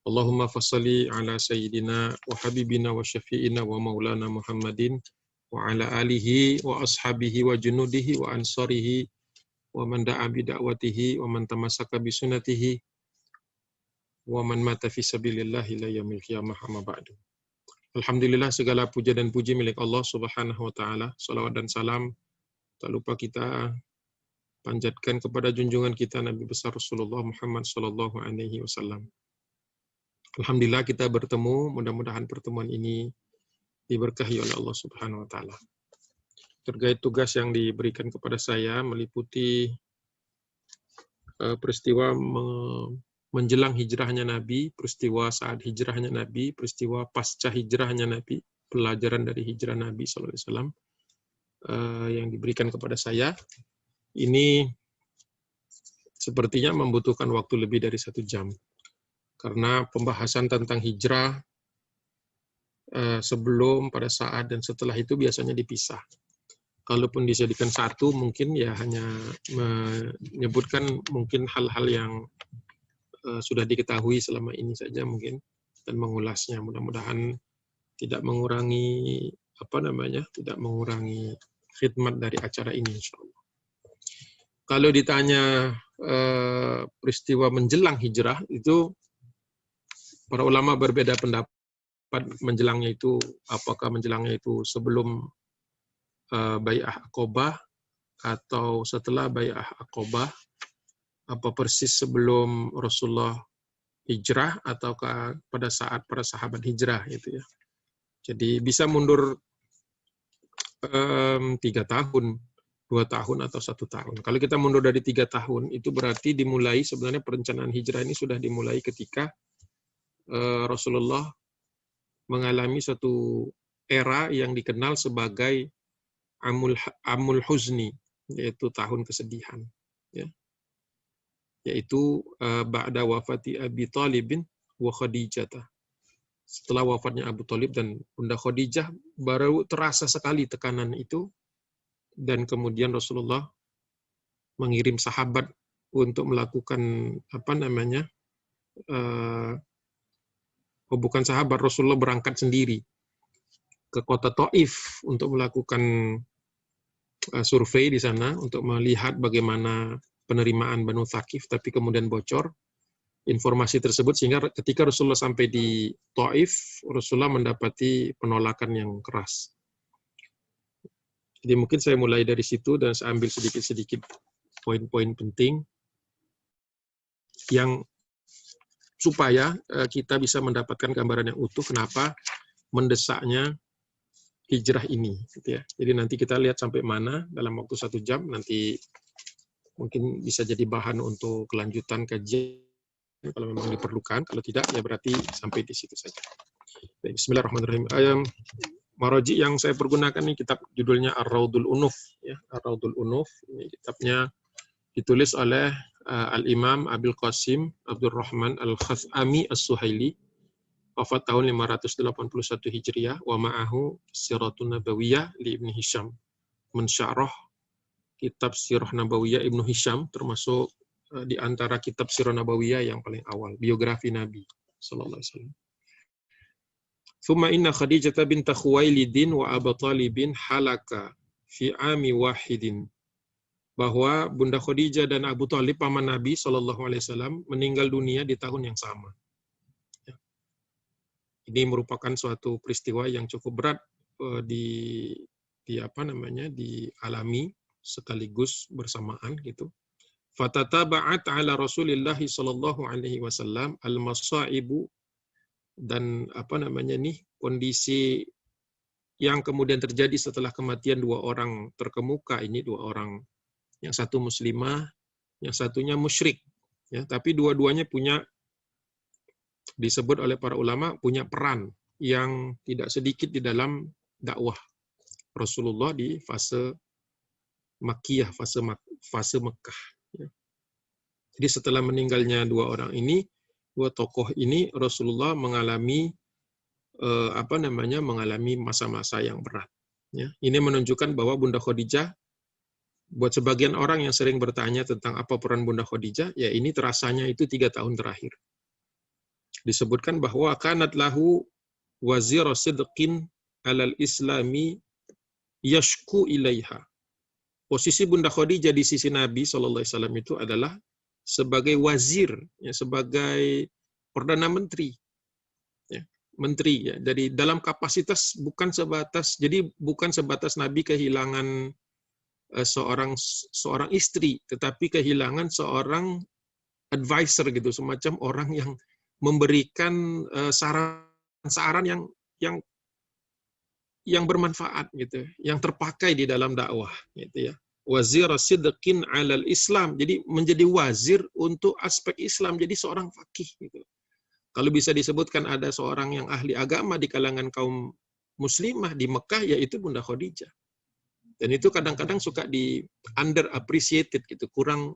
Allahumma fassalli ala sayyidina wa habibina wa syafi'ina wa maulana Muhammadin wa ala alihi wa ashabihi wa junudihi wa ansarihi wa man da'a bi da'watihi wa man tamassaka bi sunnatihi wa man mata fi sabilillah ila yaumil qiyamah amma ba'du. Alhamdulillah, segala puja dan puji milik Allah Subhanahu wa taala. Salawat dan salam tak lupa kita panjatkan kepada junjungan kita Nabi besar Rasulullah Muhammad sallallahu alaihi wasallam. Alhamdulillah kita bertemu, mudah-mudahan pertemuan ini diberkahi oleh Allah Subhanahu wa taala. Terkait tugas yang diberikan kepada saya meliputi peristiwa menjelang hijrahnya Nabi, peristiwa saat hijrahnya Nabi, peristiwa pasca hijrahnya Nabi, pelajaran dari hijrah Nabi sallallahu alaihi wasallam yang diberikan kepada saya. Ini sepertinya membutuhkan waktu lebih dari 1 jam. Karena pembahasan tentang hijrah sebelum, pada saat, dan setelah itu biasanya dipisah. Kalaupun dijadikan satu, mungkin ya hanya menyebutkan mungkin hal-hal yang sudah diketahui selama ini saja mungkin, dan mengulasnya. Mudah-mudahan tidak mengurangi tidak mengurangi khidmat dari acara ini, insyaallah. Kalau ditanya peristiwa menjelang hijrah, itu para ulama berbeda pendapat menjelangnya itu, apakah menjelangnya itu sebelum Bai'ah Aqabah atau setelah Bai'ah Aqabah, apa persis sebelum Rasulullah hijrah ataukah pada saat para sahabat hijrah itu ya. Jadi bisa mundur 3 tahun, 2 tahun atau 1 tahun. Kalau kita mundur dari 3 tahun, itu berarti dimulai, sebenarnya perencanaan hijrah ini sudah dimulai ketika Rasulullah mengalami suatu era yang dikenal sebagai Amul Huzni, yaitu tahun kesedihan. Ya. Yaitu ba'da wafati Abi Thalibin wa Khadijah. Setelah wafatnya Abu Thalib dan Bunda Khadijah, baru terasa sekali tekanan itu, dan kemudian Rasulullah mengirim sahabat untuk melakukan bukan sahabat, Rasulullah berangkat sendiri ke kota Taif untuk melakukan survei di sana untuk melihat bagaimana penerimaan Banu Thaqif, tapi kemudian bocor informasi tersebut sehingga ketika Rasulullah sampai di Taif, Rasulullah mendapati penolakan yang keras. Jadi mungkin saya mulai dari situ dan saya ambil sedikit-sedikit poin-poin penting yang supaya kita bisa mendapatkan gambaran yang utuh kenapa mendesaknya hijrah ini, gitu ya. Jadi nanti kita lihat sampai mana dalam waktu 1 jam, nanti mungkin bisa jadi bahan untuk kelanjutan kajian kalau memang diperlukan. Kalau tidak, ya berarti sampai di situ saja. Baik, bismillahirrahmanirrahim. Maraji yang saya pergunakan ini kitab judulnya Ar-Raudul Unuf, ya. Ar-Raudul Unuf, ini kitabnya ditulis oleh Al-Imam Abil Qasim Abdurrahman Al-Khathami As-Suhaili, wafat tahun 581 Hijriah, wa ma'ahu Siratun Nabawiyah li Ibn Hisham, mensyarah kitab Sirah Nabawiyah Ibnu Hisham, termasuk di antara kitab Sirah Nabawiyah yang paling awal, biografi Nabi sallallahu alaihi wasallam. Thumma inna Khadijah binta Khuwailidin wa Abu Talibin halaka fi ami wahidin. Bahwa Bunda Khadijah dan Abu Talib paman Nabi sallallahu alaihi wasallam meninggal dunia di tahun yang sama. Ya. Ini merupakan suatu peristiwa yang cukup berat dialami sekaligus bersamaan gitu. Fatataba'at ala Rasulillah sallallahu alaihi wasallam al-masaibu, dan kondisi yang kemudian terjadi setelah kematian 2 orang terkemuka ini, 2 orang, yang satu muslimah, yang satunya musyrik, ya, tapi dua-duanya disebut oleh para ulama punya peran yang tidak sedikit di dalam dakwah Rasulullah di fase Makkiyah, fase Mekah. Ya. Jadi setelah meninggalnya 2 orang ini, 2 tokoh ini, Rasulullah mengalami mengalami masa-masa yang berat. Ya. Ini menunjukkan bahwa Bunda Khadijah, buat sebagian orang yang sering bertanya tentang apa peran Bunda Khadijah, ya ini terasanya itu 3 tahun terakhir. disebutkan bahwa kanat lahu wazir sidqin alal islami yashku ilaiha. Posisi Bunda Khadijah di sisi Nabi SAW itu adalah sebagai wazir, ya, sebagai perdana menteri, ya, menteri, ya. Dari dalam kapasitas bukan sebatas Nabi kehilangan seorang istri, tetapi kehilangan seorang advisor gitu, semacam orang yang memberikan saran-saran yang bermanfaat gitu, yang terpakai di dalam dakwah gitu ya. Wazir sidqin 'alal Islam. Jadi menjadi wazir untuk aspek Islam, jadi seorang faqih gitu. Kalau bisa disebutkan ada seorang yang ahli agama di kalangan kaum muslimah di Mekah, yaitu Bunda Khadijah. Dan itu kadang-kadang suka di underappreciated gitu, kurang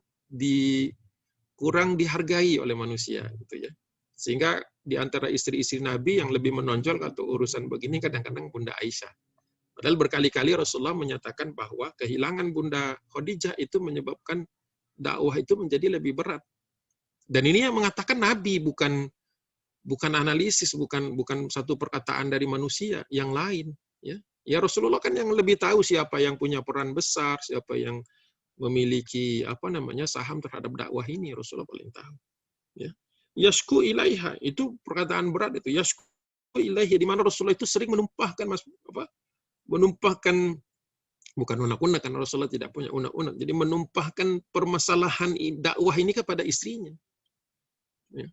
dihargai oleh manusia gitu ya. Sehingga di antara istri-istri Nabi yang lebih menonjol atau urusan begini kadang-kadang Bunda Aisyah. Padahal berkali-kali Rasulullah menyatakan bahwa kehilangan Bunda Khadijah itu menyebabkan dakwah itu menjadi lebih berat. Dan ini yang mengatakan Nabi, bukan analisis, bukan satu perkataan dari manusia yang lain, ya. Ya Rasulullah kan yang lebih tahu siapa yang punya peran besar, siapa yang memiliki saham terhadap dakwah ini, Rasulullah paling tahu. Ya. Yashku ilaiha, itu perkataan berat itu. Yashku ilaiha, di mana Rasulullah itu sering menumpahkan bukan unek-unek, karena Rasulullah tidak punya unek-unek. Jadi menumpahkan permasalahan dakwah ini kepada istrinya. Ya.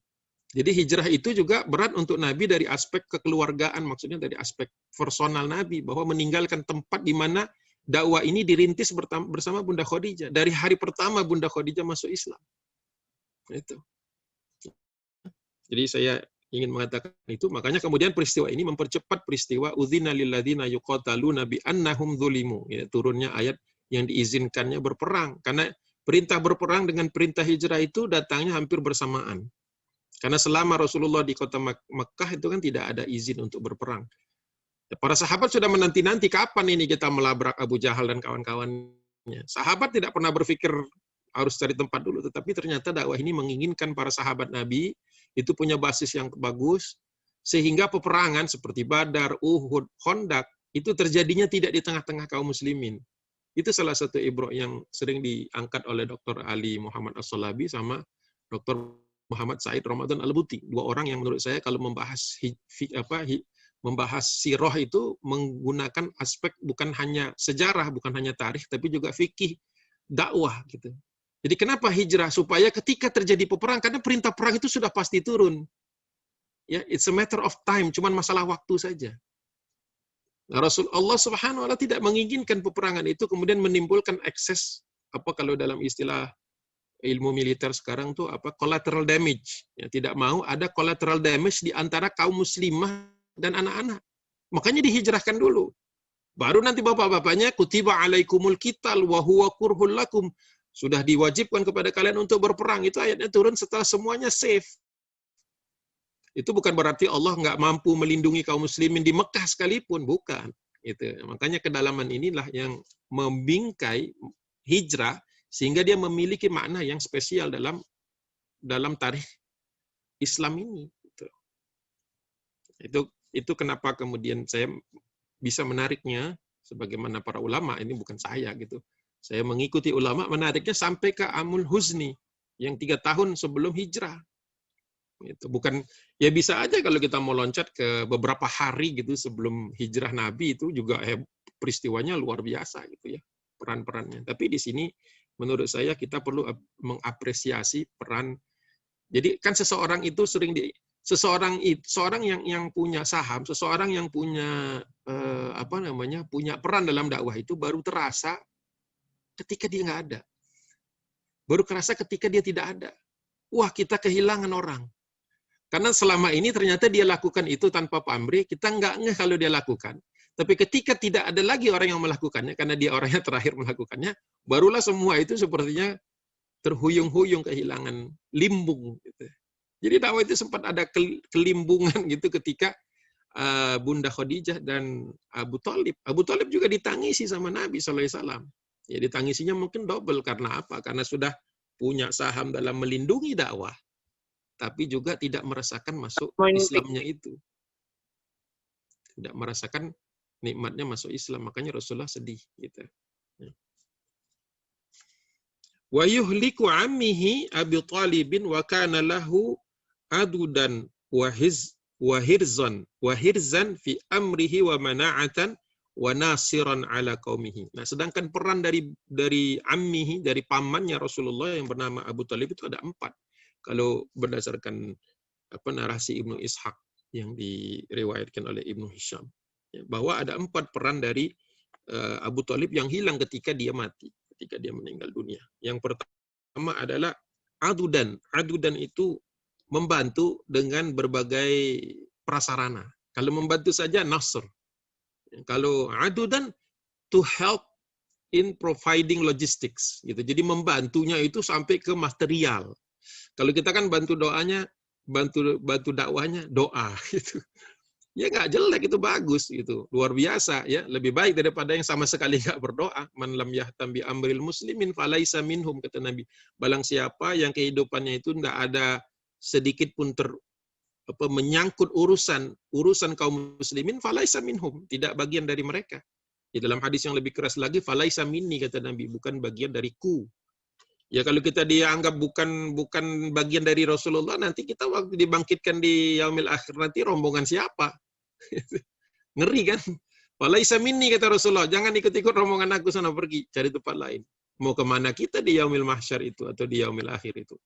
Jadi hijrah itu juga berat untuk Nabi dari aspek kekeluargaan, maksudnya dari aspek personal Nabi, bahwa meninggalkan tempat di mana dakwah ini dirintis bersama Bunda Khadijah. Dari hari pertama Bunda Khadijah masuk Islam. Itu. Jadi saya ingin mengatakan itu, makanya kemudian peristiwa ini mempercepat peristiwa udzina lil ladzina yuqataluna bi annahum dzulimu, ya, turunnya ayat yang diizinkannya berperang, karena perintah berperang dengan perintah hijrah itu datangnya hampir bersamaan. Karena selama Rasulullah di kota Mekah itu kan tidak ada izin untuk berperang. Para sahabat sudah menanti-nanti kapan ini kita melabrak Abu Jahal dan kawan-kawannya. Sahabat tidak pernah berpikir harus cari tempat dulu, tetapi ternyata dakwah ini menginginkan para sahabat Nabi itu punya basis yang bagus, sehingga peperangan seperti Badar, Uhud, Khandaq itu terjadinya tidak di tengah-tengah kaum muslimin. Itu salah satu ibrah yang sering diangkat oleh Dr. Ali Muhammad As-Salabi sama Dr. Muhammad Said Ramadan Al-Buti, dua orang yang menurut saya kalau membahas sirah itu menggunakan aspek bukan hanya sejarah, bukan hanya tarikh, tapi juga fikih dakwah gitu. Jadi kenapa hijrah? Supaya ketika terjadi peperang, karena perintah perang itu sudah pasti turun. Ya, it's a matter of time, cuman masalah waktu saja. Nah, Rasulullah Subhanahu wa taala tidak menginginkan peperangan itu kemudian menimbulkan ekses, kalau dalam istilah ilmu militer sekarang tuh collateral damage. Ya, tidak mau ada collateral damage di antara kaum muslimah dan anak-anak. Makanya dihijrahkan dulu. Baru nanti bapak-bapaknya kutiba alaikumul qital wa huwa kurhul lakum. Sudah diwajibkan kepada kalian untuk berperang. Itu ayatnya turun setelah semuanya safe. Itu bukan berarti Allah nggak mampu melindungi kaum muslimin di Mekah sekalipun, bukan. Itu. Makanya kedalaman inilah yang membingkai hijrah, sehingga dia memiliki makna yang spesial dalam tarikh Islam ini. Itu kenapa kemudian saya bisa menariknya, sebagaimana para ulama, ini bukan saya gitu. Saya mengikuti ulama, menariknya sampai ke Amul Huzni, yang 3 tahun sebelum hijrah. Itu bukan, ya bisa aja kalau kita mau loncat ke beberapa hari gitu sebelum hijrah Nabi, itu juga peristiwanya luar biasa gitu ya, peran-perannya. Tapi di sini menurut saya kita perlu mengapresiasi peran. Jadi kan seseorang itu seseorang yang punya saham, seseorang yang punya punya peran dalam dakwah itu baru terasa ketika dia nggak ada. Baru terasa ketika dia tidak ada. Wah, kita kehilangan orang. Karena selama ini ternyata dia lakukan itu tanpa pamrih, kita nggak ngeh kalau dia lakukan. Tapi ketika tidak ada lagi orang yang melakukannya, karena dia orangnya terakhir melakukannya, barulah semua itu sepertinya terhuyung-huyung, kehilangan limbung. Gitu. Jadi dakwah itu sempat ada kelimbungan gitu ketika Bunda Khadijah dan Abu Thalib. Abu Thalib juga ditangisi sama Nabi SAW. Ya, ditangisinya mungkin double, karena apa? Karena sudah punya saham dalam melindungi dakwah. tapi juga tidak merasakan masuk Islamnya itu. Tidak merasakan nikmatnya masuk Islam, makanya Rasulullah sedih gitu. Wa yuhliku ammihi Abi Thalibin wa kana lahu adudan wa hirzan fi amrihi wa mana'atan wa nasiran ala qaumihi. Nah, sedangkan peran dari ammihi, dari pamannya Rasulullah yang bernama Abu Thalib itu ada 4. Kalau berdasarkan narasi Ibnu Ishaq yang diriwayatkan oleh Ibnu Hisham, bahwa ada 4 peran dari Abu Thalib yang hilang ketika dia mati, ketika dia meninggal dunia. Yang pertama adalah adudan. Adudan itu membantu dengan berbagai prasarana. Kalau membantu saja nasr. Kalau adudan, to help in providing logistics gitu. Jadi membantunya itu sampai ke material. Kalau kita kan bantu doanya, bantu dakwahnya doa gitu. Ya nggak jelek, itu bagus gitu, luar biasa ya, lebih baik daripada yang sama sekali nggak berdoa. Man lam yahtam bi amril muslimin falaisa minhum, kata Nabi. Balang siapa yang kehidupannya itu nggak ada sedikit pun menyangkut urusan kaum muslimin, falaisa minhum, tidak bagian dari mereka. Di dalam hadis yang lebih keras lagi, falaisa minni, kata Nabi, bukan bagian dariku. Ya kalau kita dianggap bukan bagian dari Rasulullah, nanti kita waktu dibangkitkan di yaumil akhir nanti rombongan siapa? Ngeri kan? Falaisa minni, kata Rasulullah, jangan ikut-ikut rombongan aku, sana pergi cari tempat lain. Mau kemana kita di yaumil mahsyar itu atau di yaumil akhir itu?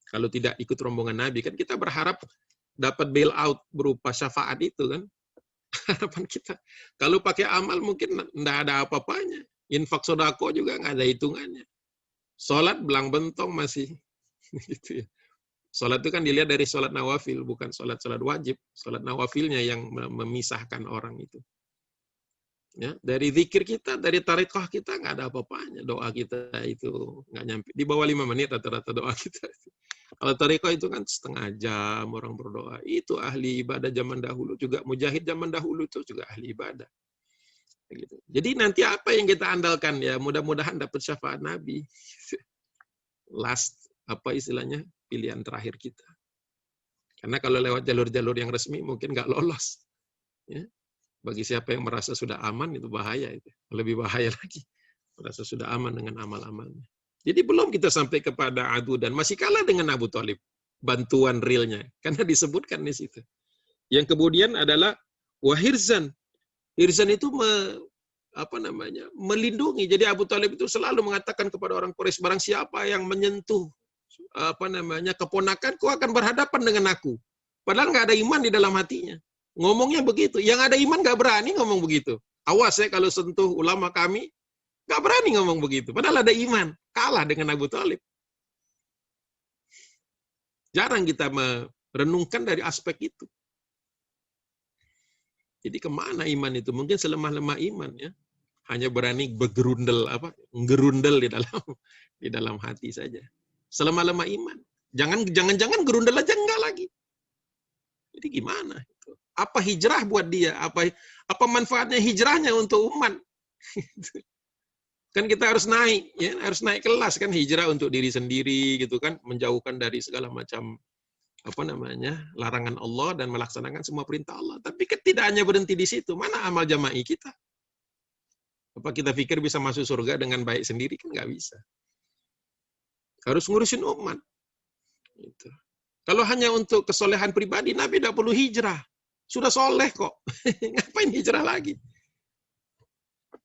Kalau tidak ikut rombongan Nabi, kan kita berharap dapat bail out berupa syafaat itu kan. Harapan kita. Kalau pakai amal mungkin enggak ada apa-apanya. Infak sodako juga nggak ada hitungannya. Sholat belang bentong masih. Gitu ya. Sholat itu kan dilihat dari sholat nawafil, bukan sholat wajib. Sholat nawafilnya yang memisahkan orang itu. Ya, dari zikir kita, dari tarekat kita nggak ada apa-apanya. Doa kita itu nggak nyampe. Di bawah 5 menit rata-rata doa kita. Kalau tarekat itu kan setengah jam orang berdoa. Itu ahli ibadah zaman dahulu juga. Mujahid zaman dahulu itu juga ahli ibadah. Gitu. Jadi nanti apa yang kita andalkan ya, mudah-mudahan dapat syafaat Nabi. Last, apa istilahnya, pilihan terakhir kita. Karena kalau lewat jalur-jalur yang resmi mungkin nggak lolos. Ya. Bagi siapa yang merasa sudah aman, itu bahaya. Itu lebih bahaya lagi. Merasa sudah aman dengan amal-amalnya. Jadi belum kita sampai kepada adu dan masih kalah dengan Abu Thalib. Bantuan realnya. Karena disebutkan di situ. Yang kemudian adalah wahirzan. Hirzan itu melindungi. Jadi Abu Thalib itu selalu mengatakan kepada orang Quraisy, barang siapa yang menyentuh keponakanku akan berhadapan dengan aku. Padahal nggak ada iman di dalam hatinya. Ngomongnya begitu. Yang ada iman nggak berani ngomong begitu. Awas ya kalau sentuh ulama kami, nggak berani ngomong begitu. Padahal ada iman. Kalah dengan Abu Thalib. Jarang kita merenungkan dari aspek itu. Jadi kemana iman itu? Mungkin selemah-lemah iman ya. Hanya berani ngerundel di dalam hati saja. Selemah-lemah iman. Jangan gerundel aja enggak lagi. Jadi gimana? Apa hijrah buat dia? Apa manfaatnya hijrahnya untuk umat? Kan kita harus naik, ya, harus naik kelas kan, hijrah untuk diri sendiri gitu kan, menjauhkan dari segala macam larangan Allah dan melaksanakan semua perintah Allah. Tapi tidak hanya berhenti di situ. Mana amal jama'i kita? Apa kita pikir bisa masuk surga dengan baik sendiri? Kan nggak bisa. Harus ngurusin umat. Gitu. Kalau hanya untuk kesolehan pribadi, Nabi tidak perlu hijrah. Sudah soleh kok. Ngapain hijrah lagi?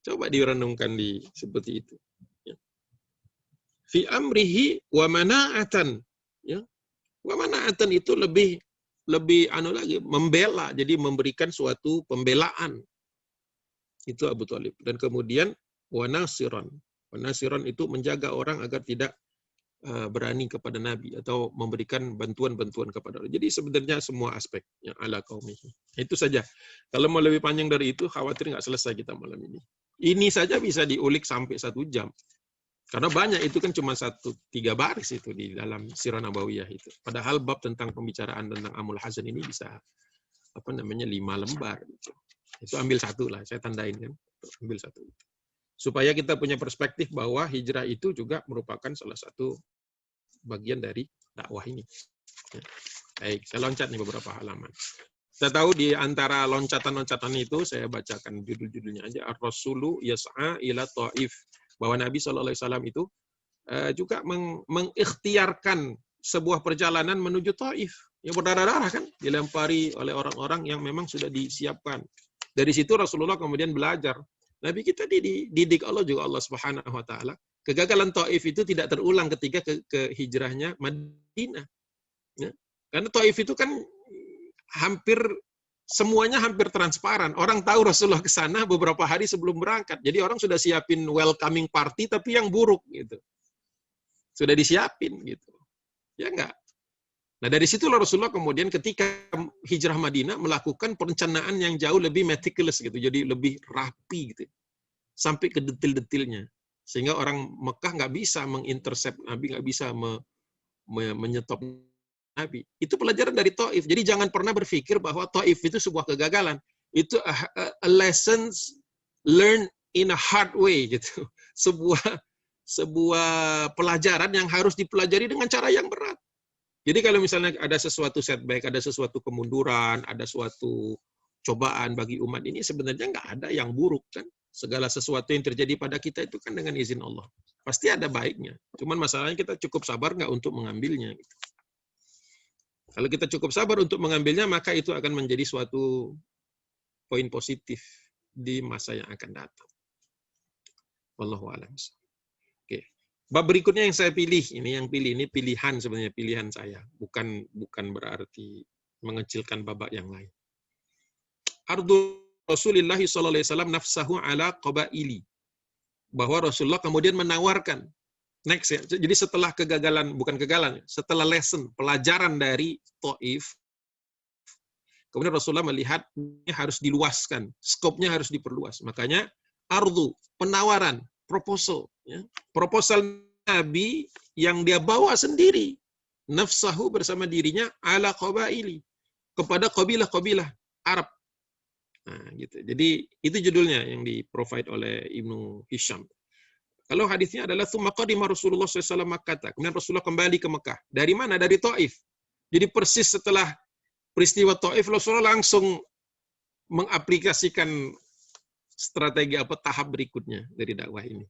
Coba direnungkan seperti itu. Ya. Fi amrihi wa mana'atan. Ya. Wa mana'atan itu lebih lagi, membela. Jadi memberikan suatu pembelaan. Itu Abu Thalib. Dan kemudian wa nasiran. Wa nasiran itu menjaga orang agar tidak berani kepada Nabi atau memberikan bantuan-bantuan kepada orang. Jadi sebenarnya semua aspek yang ala qaumihi. Itu saja. Kalau mau lebih panjang dari itu, khawatir nggak selesai kita malam ini. Ini saja bisa diulik sampai 1 jam. Karena banyak, itu kan cuma 3 baris itu di dalam Sirah Nabawiyah itu. Padahal bab tentang pembicaraan tentang Amul Hazan ini bisa 5 lembar. Gitu. Itu ambil 1 lah, saya tandain kan. Ambil 1. Supaya kita punya perspektif bahwa hijrah itu juga merupakan salah satu bagian dari dakwah ini. Ya. Baik, saya loncat nih beberapa halaman. Kita tahu di antara loncatan-loncatan itu, saya bacakan judul-judulnya aja. Ar-Rasulu yas'a ila Taif. Bahwa Nabi SAW itu juga mengikhtiarkan sebuah perjalanan menuju Taif. Yang berdarah-darah kan, dilempari oleh orang-orang yang memang sudah disiapkan. Dari situ Rasulullah kemudian belajar. Nabi kita dididik Allah juga, Allah Subhanahu wa taala. Kegagalan Taif itu tidak terulang ketika ke hijrahnya Madinah. Ya. Karena Taif itu kan semuanya hampir transparan. Orang tahu Rasulullah ke sana beberapa hari sebelum berangkat. Jadi orang sudah siapin welcoming party tapi yang buruk gitu. Sudah disiapin gitu. Ya enggak? Nah, dari situlah Rasulullah kemudian ketika hijrah Madinah melakukan perencanaan yang jauh lebih meticulous gitu. Jadi lebih rapi gitu. Sampai ke detail-detailnya. Sehingga orang Mekah nggak bisa mengintercept Nabi, nggak bisa menyetop Nabi. Itu pelajaran dari Taif. Jadi jangan pernah berpikir bahwa Taif itu sebuah kegagalan. Itu a lessons learned in a hard way gitu. Sebuah pelajaran yang harus dipelajari dengan cara yang berat. Jadi kalau misalnya ada sesuatu setback, ada sesuatu kemunduran, ada suatu cobaan bagi umat ini, sebenarnya nggak ada yang buruk kan. Segala sesuatu yang terjadi pada kita itu kan dengan izin Allah. Pasti ada baiknya. Cuman masalahnya kita cukup sabar nggak untuk mengambilnya. Gitu. Kalau kita cukup sabar untuk mengambilnya, maka itu akan menjadi suatu poin positif di masa yang akan datang. Wallahu a'lam. Oke. Bab berikutnya yang saya pilih, ini pilihan sebenarnya, pilihan saya, bukan berarti mengecilkan babak yang lain. Ardu Rasulullah sallallahu alaihi wasallam nafsahu ala qabaili. Bahwa Rasulullah kemudian menawarkan next ya. Jadi setelah setelah lesson, pelajaran dari Taif, kemudian Rasulullah melihat ini harus diluaskan, skopnya harus diperluas. Makanya ardu, penawaran, proposal, ya. Proposal Nabi yang dia bawa sendiri, nafsahu bersama dirinya ala qabaili, kepada kabilah-kabilah Arab. Nah, gitu. Jadi itu judulnya yang di-provide oleh Ibnu Hisham. Kalau hadisnya adalah tsumma qadima Rasulullah SAW Makkah. Kemudian Rasulullah kembali ke Mekah. Dari mana? Dari Taif. Jadi persis setelah peristiwa Taif, Rasulullah langsung mengaplikasikan strategi tahap berikutnya dari dakwah ini.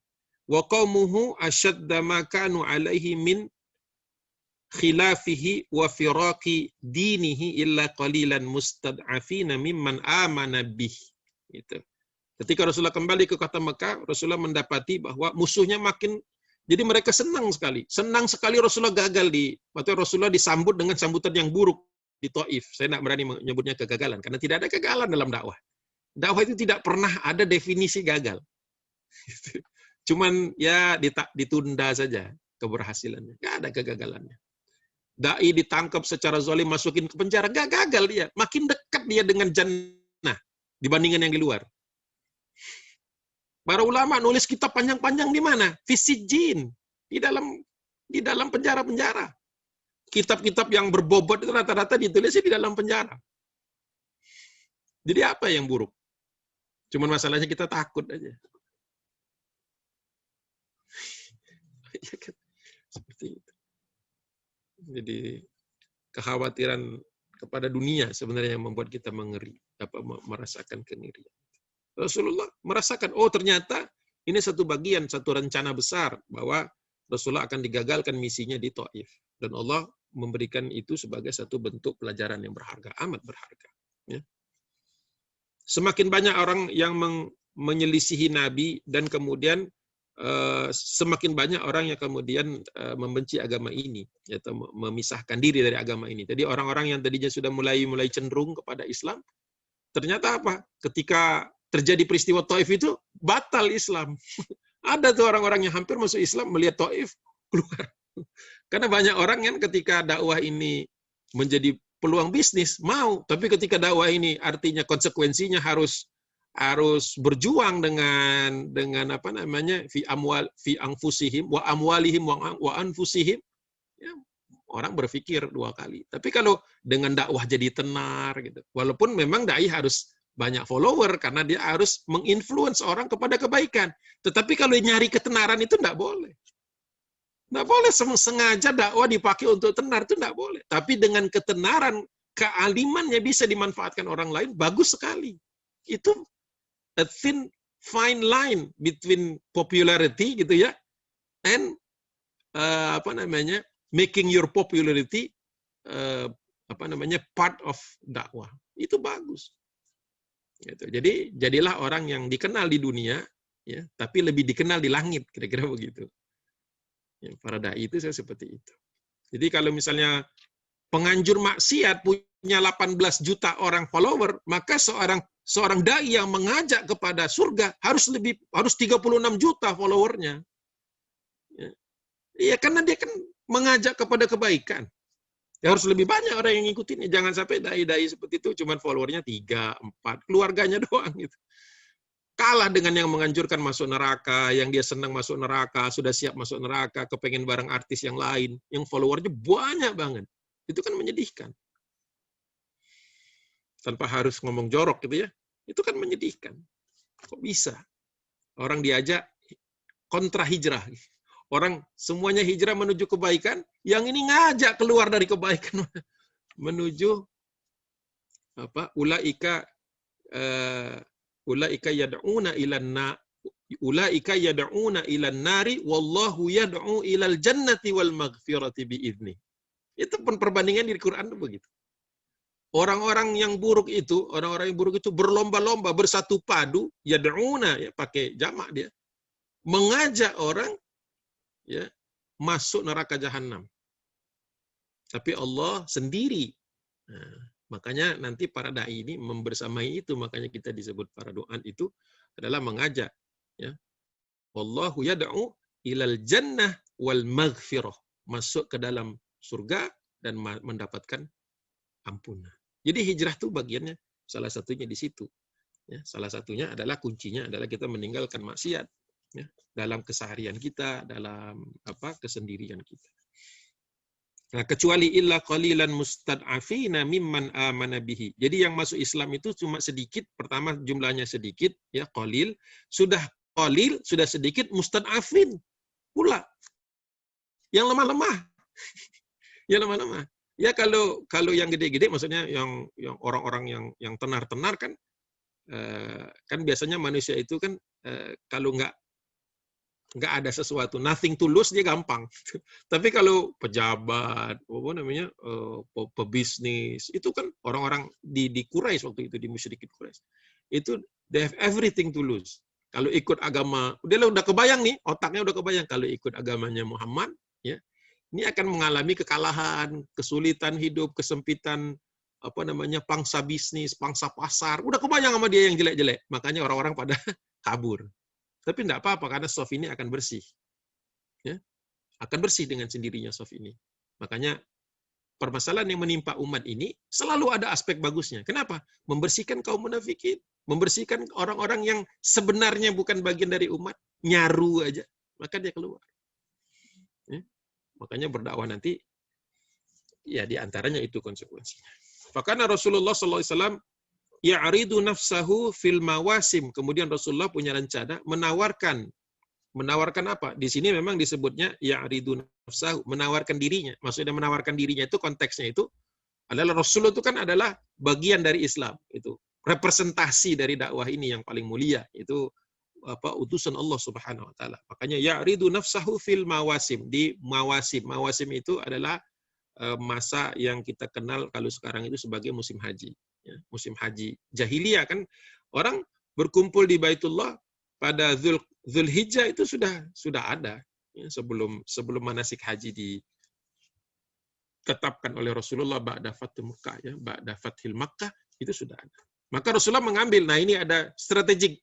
Wa qaumuhu ashadda ma kanu alaihi min khilafihi wa firaqi dinihi illa qalilan mustad'afina mimman amana bih. Gitu. Ketika Rasulullah kembali ke kota Mekah, Rasulullah mendapati bahwa musuhnya makin, jadi mereka senang sekali Rasulullah gagal waktu Rasulullah disambut dengan sambutan yang buruk di Taif. Saya tidak berani menyebutnya kegagalan karena tidak ada kegagalan dalam dakwah. Dakwah itu tidak pernah ada definisi gagal. Cuman ya ditunda saja keberhasilannya. Nggak ada kegagalannya. Dai ditangkap secara zalim, masukin ke penjara, nggak gagal dia. Makin dekat dia dengan jannah dibandingkan yang di luar. Para ulama nulis kitab panjang-panjang di mana? Fisijin, di dalam penjara-penjara. Kitab-kitab yang berbobot itu rata-rata ditulisnya di dalam penjara. Jadi apa yang buruk? Cuman masalahnya kita takut aja. Seperti itu. Jadi kekhawatiran kepada dunia sebenarnya yang membuat kita merasakan kengerian. Rasulullah merasakan, ternyata ini satu bagian, satu rencana besar bahwa Rasulullah akan digagalkan misinya di Taif. Dan Allah memberikan itu sebagai satu bentuk pelajaran yang berharga, amat berharga. Ya. Semakin banyak orang yang menyelisihi Nabi dan kemudian semakin banyak orang yang kemudian membenci agama ini atau memisahkan diri dari agama ini. Jadi orang-orang yang tadinya sudah mulai cenderung kepada Islam, ternyata apa? Ketika terjadi peristiwa Taif itu batal Islam. Ada tuh orang-orang yang hampir masuk Islam melihat Taif keluar. Karena banyak orang kan ketika dakwah ini menjadi peluang bisnis mau, tapi ketika dakwah ini artinya konsekuensinya harus berjuang dengan apa namanya fi anfusihim wa amwalihim wa anfusihim, ya, orang berpikir dua kali. Tapi kalau dengan dakwah jadi tenar gitu, walaupun memang dai harus banyak follower karena dia harus menginfluence orang kepada kebaikan, tetapi kalau nyari ketenaran itu enggak boleh. Nggak boleh sengaja dakwah dipakai untuk tenar, itu nggak boleh. Tapi dengan ketenaran, kealimannya bisa dimanfaatkan orang lain, bagus sekali. Itu a thin, fine line between popularity gitu ya, and making your popularity part of dakwah. Itu bagus. Gitu. Jadi jadilah orang yang dikenal di dunia, ya, tapi lebih dikenal di langit, kira-kira begitu. Ya, para dai itu saya seperti itu. Jadi kalau misalnya penganjur maksiat punya 18 juta orang follower, maka seorang dai yang mengajak kepada surga harus 36 juta followernya. Ya. Iya, karena dia kan mengajak kepada kebaikan. Ya, harus lebih banyak orang yang ngikutin. Jangan sampai dai-dai seperti itu cuman followernya 3, 4, keluarganya doang gitu. Kalah dengan yang menganjurkan masuk neraka, yang dia senang masuk neraka, sudah siap masuk neraka, kepengen bareng artis yang lain, yang followernya banyak banget. Itu kan menyedihkan. Tanpa harus ngomong jorok gitu ya. Itu kan menyedihkan. Kok bisa? Orang diajak kontra hijrah. Orang semuanya hijrah menuju kebaikan, yang ini ngajak keluar dari kebaikan menuju ulaika yad'una ilan nari wallahu yad'u ilal jannati wal maghfirati biizni. Itu pun perbandingan di Quran itu begitu. Orang-orang yang buruk itu berlomba-lomba, bersatu padu, yad'una, ya pakai jamak dia, mengajak orang ya masuk neraka jahanam. Tapi Allah sendiri. Nah, makanya nanti para dai ini membersamai itu, makanya kita disebut para doan itu adalah mengajak, ya. Wallahu yad'u ilal jannah wal maghfirah, masuk ke dalam surga dan mendapatkan ampunan. Jadi hijrah itu bagiannya salah satunya di situ. Ya, salah satunya adalah kuncinya adalah kita meninggalkan maksiat, ya, dalam keseharian kita, dalam kesendirian kita. Nah, kecuali illa qalilan mustad'afina mimman amana bihi. Jadi yang masuk Islam itu cuma sedikit, pertama jumlahnya sedikit, ya qalil, sudah sedikit, mustad'afin pula. Yang lemah-lemah. Yang lemah-lemah. Ya kalau yang gede-gede maksudnya yang orang-orang yang tenar-tenar kan kan biasanya manusia itu kan kalau nggak ada sesuatu, nothing to lose, dia gampang. Tapi kalau pejabat, pebisnis, itu kan orang-orang di Quraisy waktu itu, di musyrikin Quraisy. Itu they have everything to lose. Kalau ikut agama, udah kebayang nih, otaknya udah kebayang kalau ikut agamanya Muhammad, ya. Ini akan mengalami kekalahan, kesulitan hidup, kesempitan pangsa bisnis, pangsa pasar. Udah kebayang sama dia yang jelek-jelek. Makanya orang-orang pada kabur. Tapi tidak apa-apa, karena soft ini akan bersih. Ya, akan bersih dengan sendirinya soft ini. Makanya permasalahan yang menimpa umat ini selalu ada aspek bagusnya. Kenapa? Membersihkan kaum munafikin, membersihkan orang-orang yang sebenarnya bukan bagian dari umat, nyaru aja, maka dia keluar. Ya, makanya berdakwah nanti, ya diantaranya itu konsekuensinya. Makanya Rasulullah SAW ya'ridu nafsahu fil mawasim. Kemudian Rasulullah punya rencana menawarkan apa? Di sini memang disebutnya ya'ridu nafsahu, menawarkan dirinya. Maksudnya menawarkan dirinya itu konteksnya itu adalah Rasulullah itu kan adalah bagian dari Islam, itu representasi dari dakwah ini yang paling mulia, itu utusan Allah Subhanahu wa taala. Makanya ya'ridu nafsahu fil mawasim, di mawasim. Mawasim itu adalah masa yang kita kenal kalau sekarang itu sebagai musim haji. Ya, musim haji jahiliyah kan orang berkumpul di Baitullah pada Dzulhijjah itu sudah ada, ya, sebelum manasik haji ditetapkan oleh Rasulullah ba'da Fathul Makkah, ya, ba'da Fathil Makkah itu sudah ada. Maka Rasulullah mengambil, nah ini ada strategic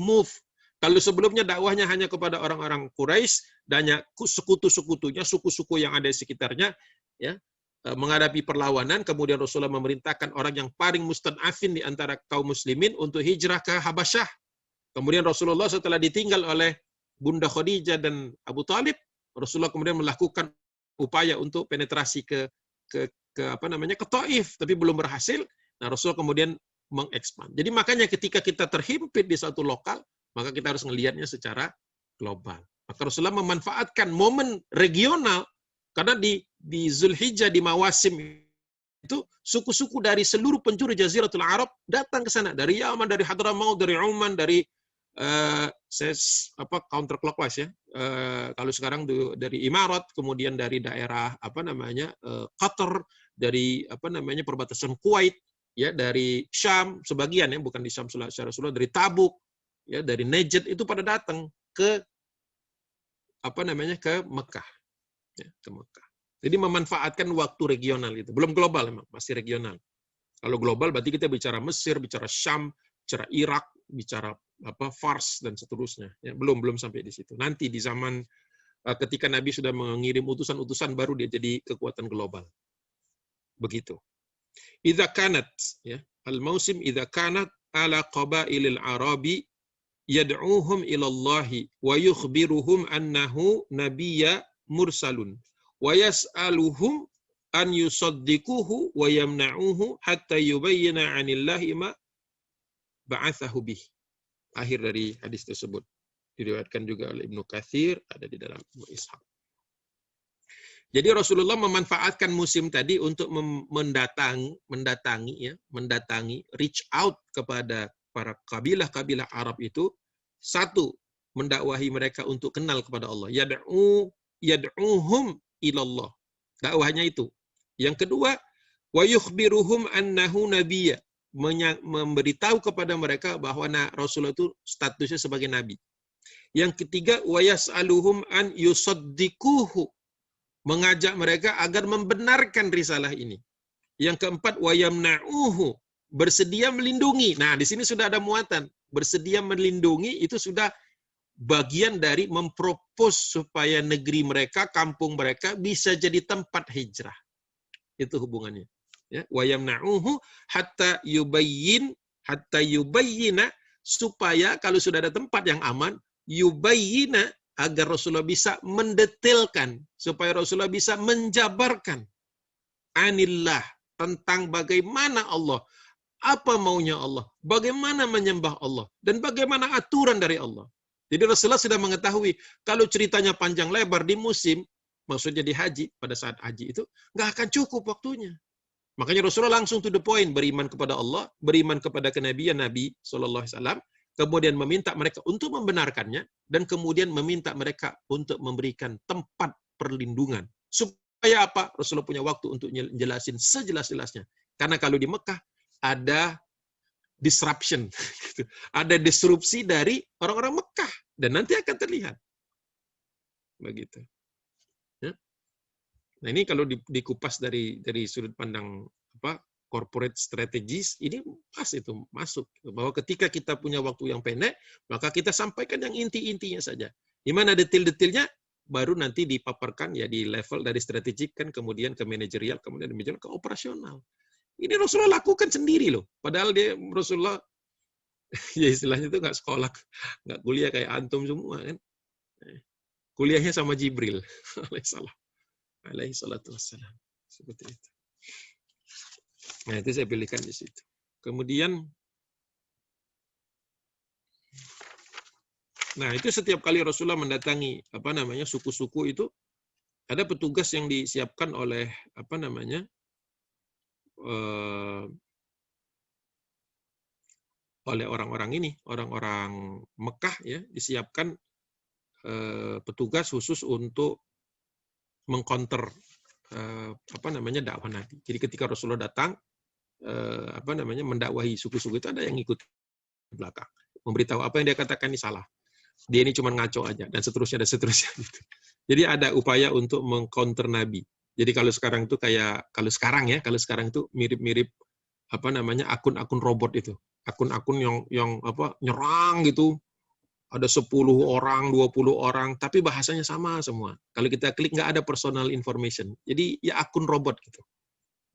move. Kalau sebelumnya dakwahnya hanya kepada orang-orang Quraisy dan sekutu-sekutunya, suku-suku yang ada di sekitarnya, ya, menghadapi perlawanan, kemudian Rasulullah memerintahkan orang yang paling mustad'afin di antara kaum muslimin untuk hijrah ke Habasyah. Kemudian Rasulullah setelah ditinggal oleh Bunda Khadijah dan Abu Talib, Rasulullah kemudian melakukan upaya untuk penetrasi ke Taif, tapi belum berhasil. Nah, Rasulullah kemudian mengekspan. Jadi makanya ketika kita terhimpit di satu lokal, maka kita harus melihatnya secara global. Maka Rasulullah memanfaatkan momen regional, karena di Zulhijjah, di Mawasim itu, suku-suku dari seluruh penjuru Jaziratul Arab datang ke sana, dari Yaman, dari Hadramaut, dari Oman, dari counterclockwise ya. Kalau sekarang dari Imarat, kemudian dari daerah Qatar, dari perbatasan Kuwait, ya, dari Syam sebagian ya, bukan di Syam secara Rasulullah, dari Tabuk, ya, dari Najd, itu pada datang ke ke Mekah, ya, ke Mekah. Jadi memanfaatkan waktu regional itu, belum global, memang masih regional. Kalau global berarti kita bicara Mesir, bicara Syam, bicara Irak, bicara Fars dan seterusnya. Ya, belum sampai di situ. Nanti di zaman ketika Nabi sudah mengirim utusan-utusan, baru dia jadi kekuatan global. Begitu. Idza kanat, ya, al-mausim idza kanat ala qabailil arabi yad'uhum ila Allah wa yukhbiruhum annahu nabiyya mursalun wa yas'aluhum an yusaddiquhu wa yamna'uhu hatta yubayyana 'anillahi ma ba'athahu bih. Akhir dari hadis tersebut. Diriwayatkan juga oleh Ibnu Katsir, ada di dalam Ibnu Ishaq. Jadi Rasulullah memanfaatkan musim tadi untuk mendatangi, reach out kepada para kabilah-kabilah Arab itu. Satu, mendakwahi mereka untuk kenal kepada Allah. Yad'uhum ilallah. Dakwahnya itu. Yang kedua, wa yukhbiruhum annahu nabiyya. Memberitahu kepada mereka bahwa Rasulullah itu statusnya sebagai nabi. Yang ketiga, wa yas'aluhum an yusaddiquhu. Mengajak mereka agar membenarkan risalah ini. Yang keempat, wa yamna'uhu. Bersedia melindungi. Nah, di sini sudah ada muatan. Bersedia melindungi itu sudah bagian dari mempropos supaya negeri mereka, kampung mereka bisa jadi tempat hijrah. Itu hubungannya. Ya, wa yamna'uhu hatta yubayyina, supaya kalau sudah ada tempat yang aman, yubayyina, agar Rasulullah bisa mendetailkan, supaya Rasulullah bisa menjabarkan anillah, tentang bagaimana Allah, apa maunya Allah, bagaimana menyembah Allah, dan bagaimana aturan dari Allah. Jadi Rasulullah sudah mengetahui, kalau ceritanya panjang lebar di musim, maksudnya di haji, pada saat haji itu, nggak akan cukup waktunya. Makanya Rasulullah langsung to the point, beriman kepada Allah, beriman kepada kenabian Nabi SAW, kemudian meminta mereka untuk membenarkannya, dan kemudian meminta mereka untuk memberikan tempat perlindungan. Supaya apa? Rasulullah punya waktu untuk jelasin sejelas-jelasnya. Karena kalau di Mekah ada disruption, ada disrupsi dari orang-orang Mekah, dan nanti akan terlihat. Begitu. Nah, ini kalau dikupas dari sudut pandang corporate strategies, ini pas itu masuk bahwa ketika kita punya waktu yang pendek, maka kita sampaikan yang inti-intinya saja. Di mana detail-detailnya baru nanti dipaparkan ya di level dari strategik, kan kemudian ke manajerial, kemudian ke operasional. Ini Rasulullah lakukan sendiri loh. Padahal Rasulullah ya istilahnya itu nggak sekolah, nggak kuliah kayak antum semua kan. Kuliahnya sama Jibril alaihi salatu wassalam. Seperti itu. Nah, itu saya pilihkan di situ. Kemudian, nah itu setiap kali Rasulullah mendatangi suku-suku itu, ada petugas yang disiapkan oleh oleh orang-orang ini, orang-orang Mekah ya, disiapkan petugas khusus untuk mengcounter dakwah Nabi. Jadi ketika Rasulullah datang mendakwahi suku-suku itu, ada yang ikut di belakang, memberitahu apa yang dia katakan ini salah. Dia ini cuma ngaco aja, dan seterusnya gitu. Jadi ada upaya untuk mengcounter Nabi. Jadi kalau sekarang itu kalau sekarang itu mirip-mirip akun-akun robot itu. Akun-akun yang nyerang gitu. Ada 10 orang, 20 orang, tapi bahasanya sama semua. Kalau kita klik nggak ada personal information. Jadi ya akun robot gitu.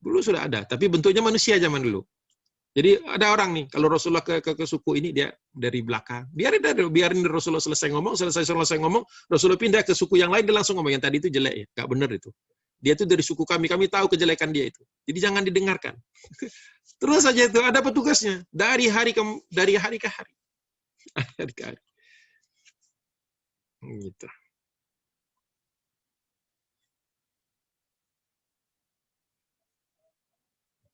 Dulu sudah ada, tapi bentuknya manusia zaman dulu. Jadi ada orang nih, kalau Rasulullah ke suku ini, dia dari belakang. Biarin Rasulullah selesai ngomong, Rasulullah pindah ke suku yang lain, dia langsung ngomong, yang tadi itu jelek ya, nggak benar itu. Dia itu dari suku kami tahu kejelekan dia itu. Jadi jangan didengarkan. Terus saja itu, ada petugasnya. Dari hari ke hari. Hari ke hari. Gitu.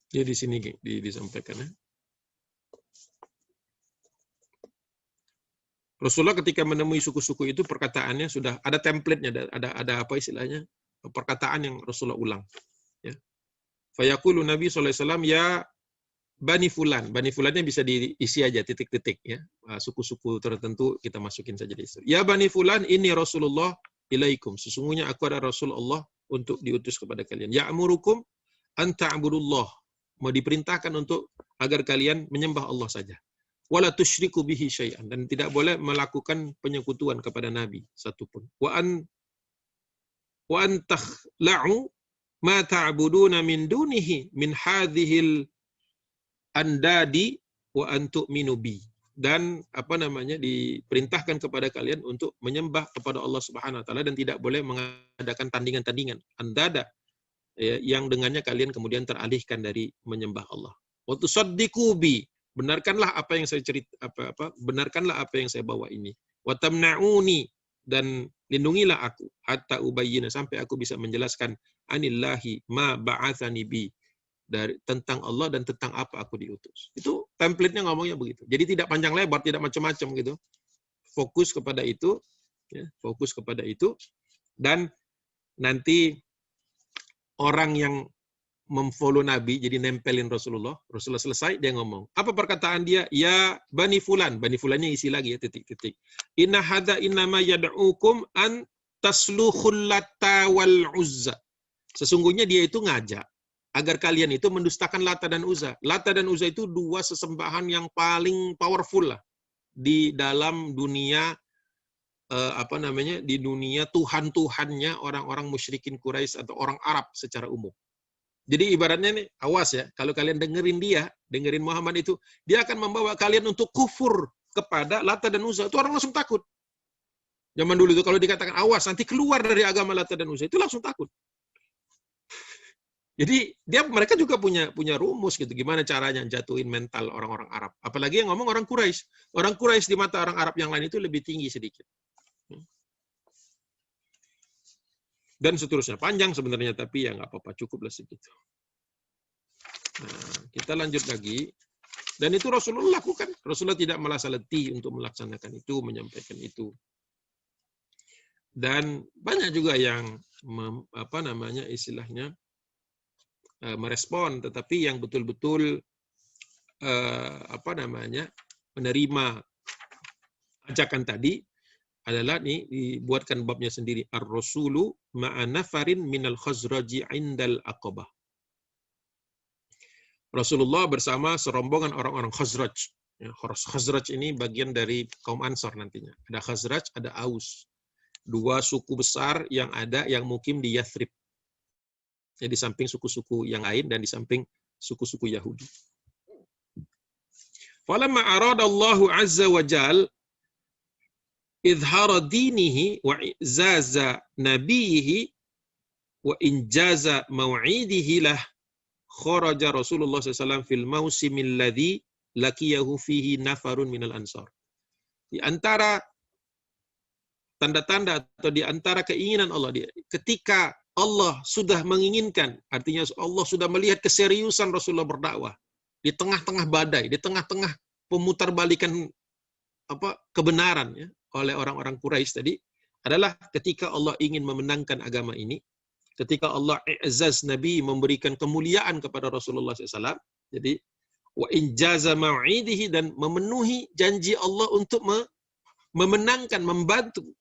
Jadi di sini disampaikan ya. Rasulullah ketika menemui suku-suku itu perkataannya sudah ada template-nya, ada apa istilahnya? Perkataan yang Rasulullah ulang, ya. Fayaqulu Nabi sallallahu alaihi wasallam, ya Bani Fulan. Bani Fulannya bisa diisi aja titik-titik, ya. Suku-suku tertentu kita masukin saja di situ. Ya Bani Fulan, ini Rasulullah ilaikum. Sesungguhnya aku ada Rasulullah untuk diutus kepada kalian. Ya'murukum an ta'budullah. Mau diperintahkan untuk agar kalian menyembah Allah saja. Wala tusyriku bihi syai'an, dan tidak boleh melakukan penyekutuan kepada nabi satupun. Wa an takhla'u ma ta'buduna min dunihi min hadhil andadi wa an tu'minu bi. Dan diperintahkan kepada kalian untuk menyembah kepada Allah Subhanahu wa taala dan tidak boleh mengadakan tandingan-tandingan andada, ya, yang dengannya kalian kemudian teralihkan dari menyembah Allah. Wa tusaddiqu bi, benarkanlah apa yang saya benarkanlah apa yang saya bawa ini. Wa tamna'uni, dan lindungilah aku hatta ubayyina, sampai aku bisa menjelaskan anillahi ma ba'atsani bi, dari tentang Allah dan tentang apa aku diutus. Itu template-nya ngomongnya begitu. Jadi tidak panjang lebar, tidak macam-macam gitu. Fokus kepada itu, ya, fokus kepada itu, dan nanti orang yang memfollow Nabi, jadi nempelin Rasulullah selesai, dia ngomong. Apa perkataan dia? Ya Bani Fulan. Bani Fulannya isi lagi ya, titik-titik. Inna hadza innama yad'ukum an tasluhul Lata wal Uzza. Sesungguhnya dia itu ngajak agar kalian itu mendustakan Lata dan Uzza. Lata dan Uzza itu dua sesembahan yang paling powerful lah di dalam dunia di dunia tuhan-tuhannya orang-orang musyrikin Quraisy atau orang Arab secara umum. Jadi ibaratnya nih, awas ya, kalau kalian dengerin Muhammad itu, dia akan membawa kalian untuk kufur kepada Lata dan Uzza. Itu orang langsung takut. Zaman dulu itu kalau dikatakan awas, nanti keluar dari agama Lata dan Uzza, itu langsung takut. Jadi mereka juga punya rumus gitu, gimana caranya jatuhin mental orang-orang Arab. Apalagi yang ngomong orang Quraisy. Orang Quraisy di mata orang Arab yang lain itu lebih tinggi sedikit. Dan seterusnya, panjang sebenarnya, tapi ya nggak apa-apa, cukuplah segitu. Nah, kita lanjut lagi. Dan itu Rasulullah lakukan. Rasulullah tidak merasa letih untuk melaksanakan itu, menyampaikan itu. Dan banyak juga yang merespon, tetapi yang betul-betul menerima ajakan tadi adalah dibuatkan babnya sendiri, ar-rasulu ma'a nafarin minal khazraji indal aqabah. Rasulullah bersama serombongan orang-orang Khazraj. Ya, Khazraj ini bagian dari kaum Ansar nantinya. Ada Khazraj, ada Aus. Dua suku besar yang mukim di Yathrib. Ya, di samping suku-suku yang lain dan di samping suku-suku Yahudi. Falamma aradallahu azza wa jal idhara dinihi wa izaza nabiyihi wa injaza maw'idihi lah kharaja Rasulullah SAW fil mausimil ladzi laqiyahu fihi nafarun minal ansar. Di antara tanda-tanda atau di antara keinginan Allah, ketika Allah sudah menginginkan, artinya Allah sudah melihat keseriusan Rasulullah berdakwah di tengah-tengah badai, di tengah-tengah pemutarbalikan kebenaran, ya, oleh orang-orang Quraisy tadi, adalah ketika Allah ingin memenangkan agama ini, ketika Allah i'zaz Nabi, memberikan kemuliaan kepada Rasulullah SAW. Jadi wa injaza mau'idihi, dan memenuhi janji Allah untuk memenangkan, membantu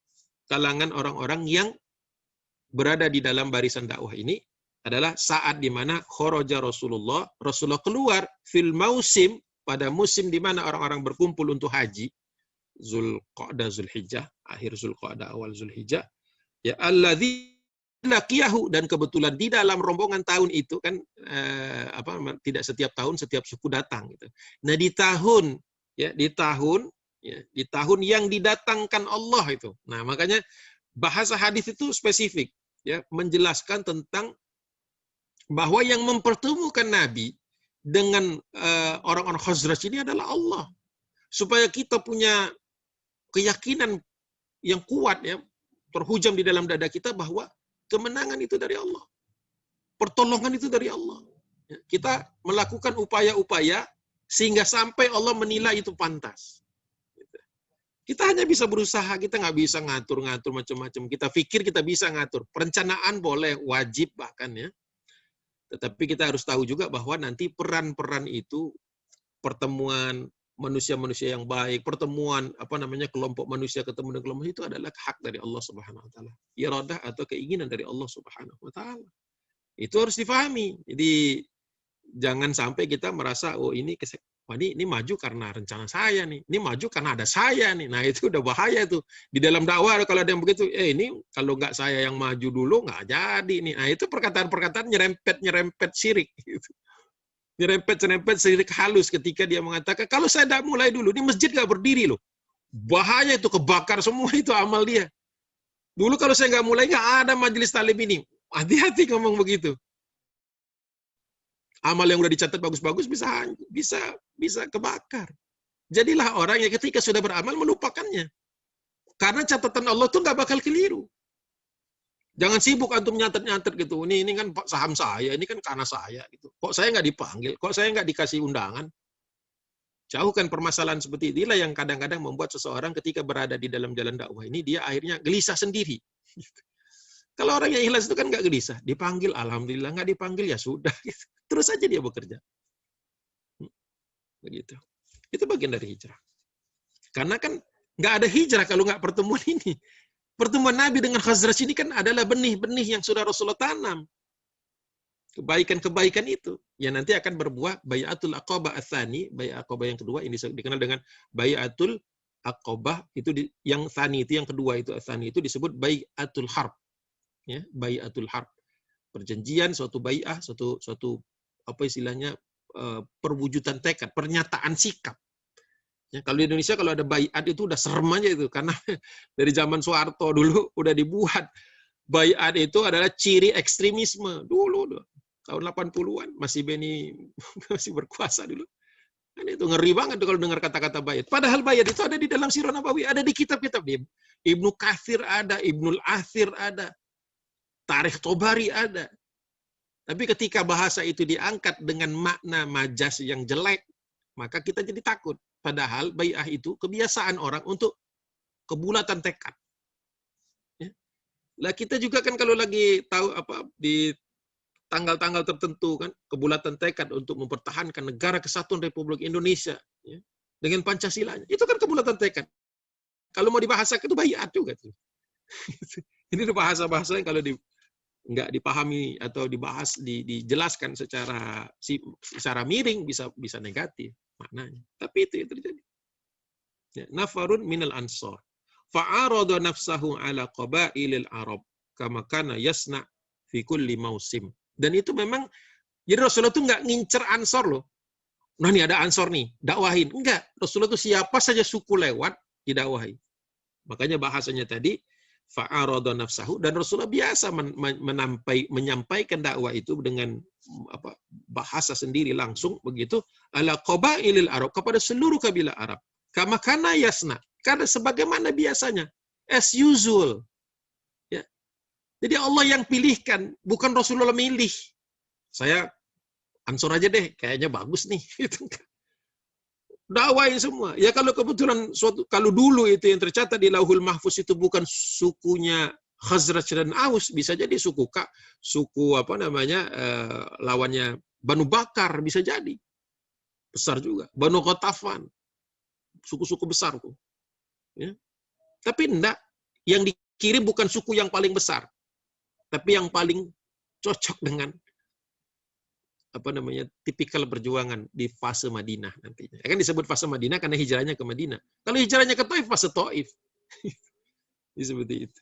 kalangan orang-orang yang berada di dalam barisan dakwah ini, adalah saat di mana kharaja Rasulullah keluar fil mausim, pada musim di mana orang-orang berkumpul untuk haji, Zulqa'dah, Zulhijjah, akhir Zulqa'dah, awal Zulhijjah, ya, alladzi laqiyahu, dan kebetulan di dalam rombongan tahun itu kan tidak setiap tahun setiap suku datang gitu. Nah, di tahun yang didatangkan Allah itu. Nah, makanya bahasa hadis itu spesifik, ya, menjelaskan tentang bahwa yang mempertemukan Nabi dengan orang-orang Khazraj ini adalah Allah. Supaya kita punya keyakinan yang kuat, ya, terhujam di dalam dada kita bahwa kemenangan itu dari Allah. Pertolongan itu dari Allah. Kita melakukan upaya-upaya sehingga sampai Allah menilai itu pantas. Kita hanya bisa berusaha, kita nggak bisa ngatur-ngatur macam-macam. Kita pikir kita bisa ngatur. Perencanaan boleh, wajib bahkan ya. Tetapi kita harus tahu juga bahwa nanti peran-peran itu, pertemuan manusia-manusia yang baik, pertemuan kelompok manusia ketemu dengan kelompok itu adalah hak dari Allah Subhanahu wa taala. Iradah atau keinginan dari Allah Subhanahu wa taala. Itu harus difahami. Jadi jangan sampai kita merasa ini maju karena rencana saya nih. Ini maju karena ada saya nih. Nah, itu udah bahaya tuh. Di dalam dakwah kalau ada yang begitu, ini kalau nggak saya yang maju dulu nggak jadi nih. Nah, itu perkataan-perkataan nyerempet syirik gitu. Nyerempet syirik halus ketika dia mengatakan, kalau saya tidak mulai dulu, ini masjid nggak berdiri loh. Bahaya itu, kebakar semua itu amal dia. Dulu kalau saya nggak mulai, nggak ada majelis talim ini. Hati-hati ngomong begitu. Amal yang udah dicatat bagus-bagus bisa kebakar. Jadilah orang yang ketika sudah beramal melupakannya. Karena catatan Allah tuh nggak bakal keliru. Jangan sibuk antum nyatet-nyatet gitu. Ini kan saham saya, ini kan karena saya gitu. Kok saya nggak dipanggil? Kok saya nggak dikasih undangan? Jauhkan permasalahan seperti inilah yang kadang-kadang membuat seseorang ketika berada di dalam jalan dakwah ini, dia akhirnya gelisah sendiri. Kalau orang yang ikhlas itu kan nggak gelisah. Dipanggil, alhamdulillah. Nggak dipanggil, ya sudah. Terus aja dia bekerja. Begitu. Itu bagian dari hijrah. Karena kan nggak ada hijrah kalau nggak pertemuan ini. Pertemuan Nabi dengan Khazraj ini kan adalah benih-benih yang sudah Rasulullah tanam. Kebaikan-kebaikan itu yang nanti akan berbuah Bai'atul Aqabah Ats-Tsani, Bai'ah Aqabah yang kedua, ini dikenal dengan Bai'atul Aqabah, itu yang tsani itu yang kedua, itu Ats-Tsani itu disebut Bai'atul Harb. Ya, Bai'atul Harb. Perjanjian, suatu bai'ah, suatu perwujudan tekad, pernyataan sikap. Ya, kalau di Indonesia kalau ada bai'at itu udah serem aja itu, karena dari zaman Soeharto dulu udah dibuat. Bai'at itu adalah ciri ekstremisme dulu tahun 80-an, masih Beni masih berkuasa dulu. Kan itu ngeri banget kalau dengar kata-kata bai'at. Padahal bai'at itu ada di dalam Sirah Nabawi, ada di kitab-kitab Ibnu Katsir ada, Ibnul Athir ada, Tarikh Tobari ada. Tapi ketika bahasa itu diangkat dengan makna majas yang jelek, maka kita jadi takut. Padahal bai'ah itu kebiasaan orang untuk kebulatan tekad. Ya. Lah kita juga kan kalau lagi tahu di tanggal-tanggal tertentu kan kebulatan tekad untuk mempertahankan negara kesatuan Republik Indonesia ya, dengan Pancasila. Itu kan kebulatan tekad. Kalau mau dibahasakan itu bai'at juga tuh. Ini bahasa-bahasa yang kalau nggak dipahami atau dibahas, dijelaskan secara miring bisa negatif maknanya. Tapi itu yang terjadi. Ya, nafarun minal ansor fa'arada nafsahu ala qabailil arab kama kana yasna fi kulli mausim. Dan itu memang jadi Rasulullah itu nggak ngincer ansor loh. Nah, ini ada ansor nih, dakwahin. Enggak, Rasulullah itu siapa saja suku lewat didakwahi. Makanya bahasanya tadi fa'arada nafsahu, dan Rasulullah biasa menyampaikan dakwah itu dengan bahasa sendiri langsung begitu ala qabailil arab, kepada seluruh kabilah Arab. Kama kana yasna, karena sebagaimana biasanya, as usual. Ya. Jadi Allah yang pilihkan, bukan Rasulullah milih. Saya ansor aja deh, kayaknya bagus nih. Dakwain semua. Ya kalau kebetulan kalau dulu itu yang tercatat di Lauhul Mahfuz itu bukan sukunya Khazraj dan Aus, bisa jadi suku lawannya Banu Bakar, bisa jadi. Besar juga. Banu Ghatafan. Suku-suku besar tuh. Ya. Tapi enggak, yang dikirim bukan suku yang paling besar, tapi yang paling cocok dengan tipikal perjuangan di fase Madinah nantinya. Kan disebut fase Madinah karena hijrahnya ke Madinah. Kalau hijrahnya ke Taif, fase Taif. Seperti itu.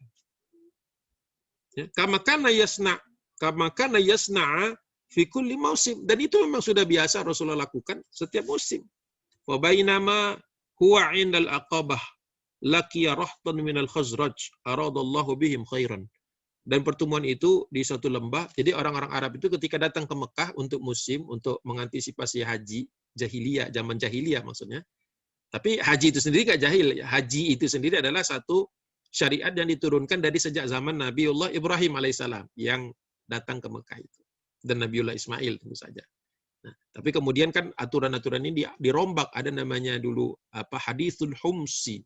Ya, kama kana yasna'a fi kulli mausim, dan itu memang sudah biasa Rasulullah lakukan setiap musim. Wa bainama huwa 'indal aqabah laqiya rahtan minal Khazraj aradallahu bihim khairan. Dan pertemuan itu di suatu lembah. Jadi orang-orang Arab itu ketika datang ke Mekah untuk musim, untuk mengantisipasi haji jahiliyah, zaman jahiliyah maksudnya. Tapi haji itu sendiri nggak jahil. Haji itu sendiri adalah satu syariat yang diturunkan dari sejak zaman Nabiullah Ibrahim alaihissalam yang datang ke Mekah itu. dan Nabiullah Ismail tentu saja. Nah, tapi kemudian kan aturan-aturan ini dirombak. Ada namanya dulu haditsul humsi.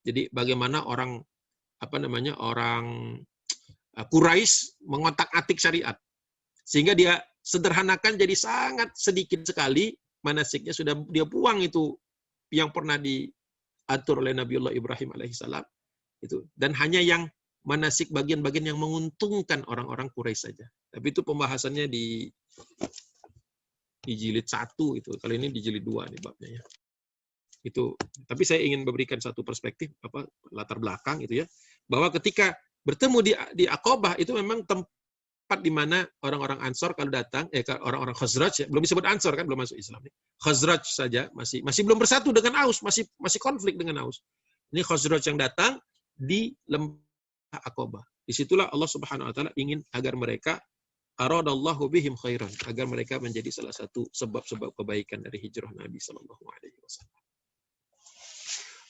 Jadi bagaimana orang orang Quraisy mengotak-atik syariat sehingga dia sederhanakan jadi sangat sedikit sekali manasiknya, sudah dia buang itu yang pernah diatur oleh Nabiullah Ibrahim alaihissalam itu, dan hanya yang manasik bagian-bagian yang menguntungkan orang-orang Quraisy saja. Tapi itu pembahasannya di jilid 1 itu. Kali ini di jilid 2 nih babnya ya. Itu. Tapi saya ingin memberikan satu perspektif latar belakang itu ya, bahwa ketika bertemu di Aqabah itu memang tempat di mana orang-orang Ansor kalau datang, orang-orang Khazraj ya, belum disebut Ansor kan, belum masuk Islam. Khazraj saja masih belum bersatu dengan Aus, masih konflik dengan Aus. Ini Khazraj yang datang di lembah Aqabah. Disitulah Allah Subhanahu wa taala ingin agar mereka aradallahu bihim khairan, agar mereka menjadi salah satu sebab-sebab kebaikan dari hijrah Nabi sallallahu alaihi wasallam.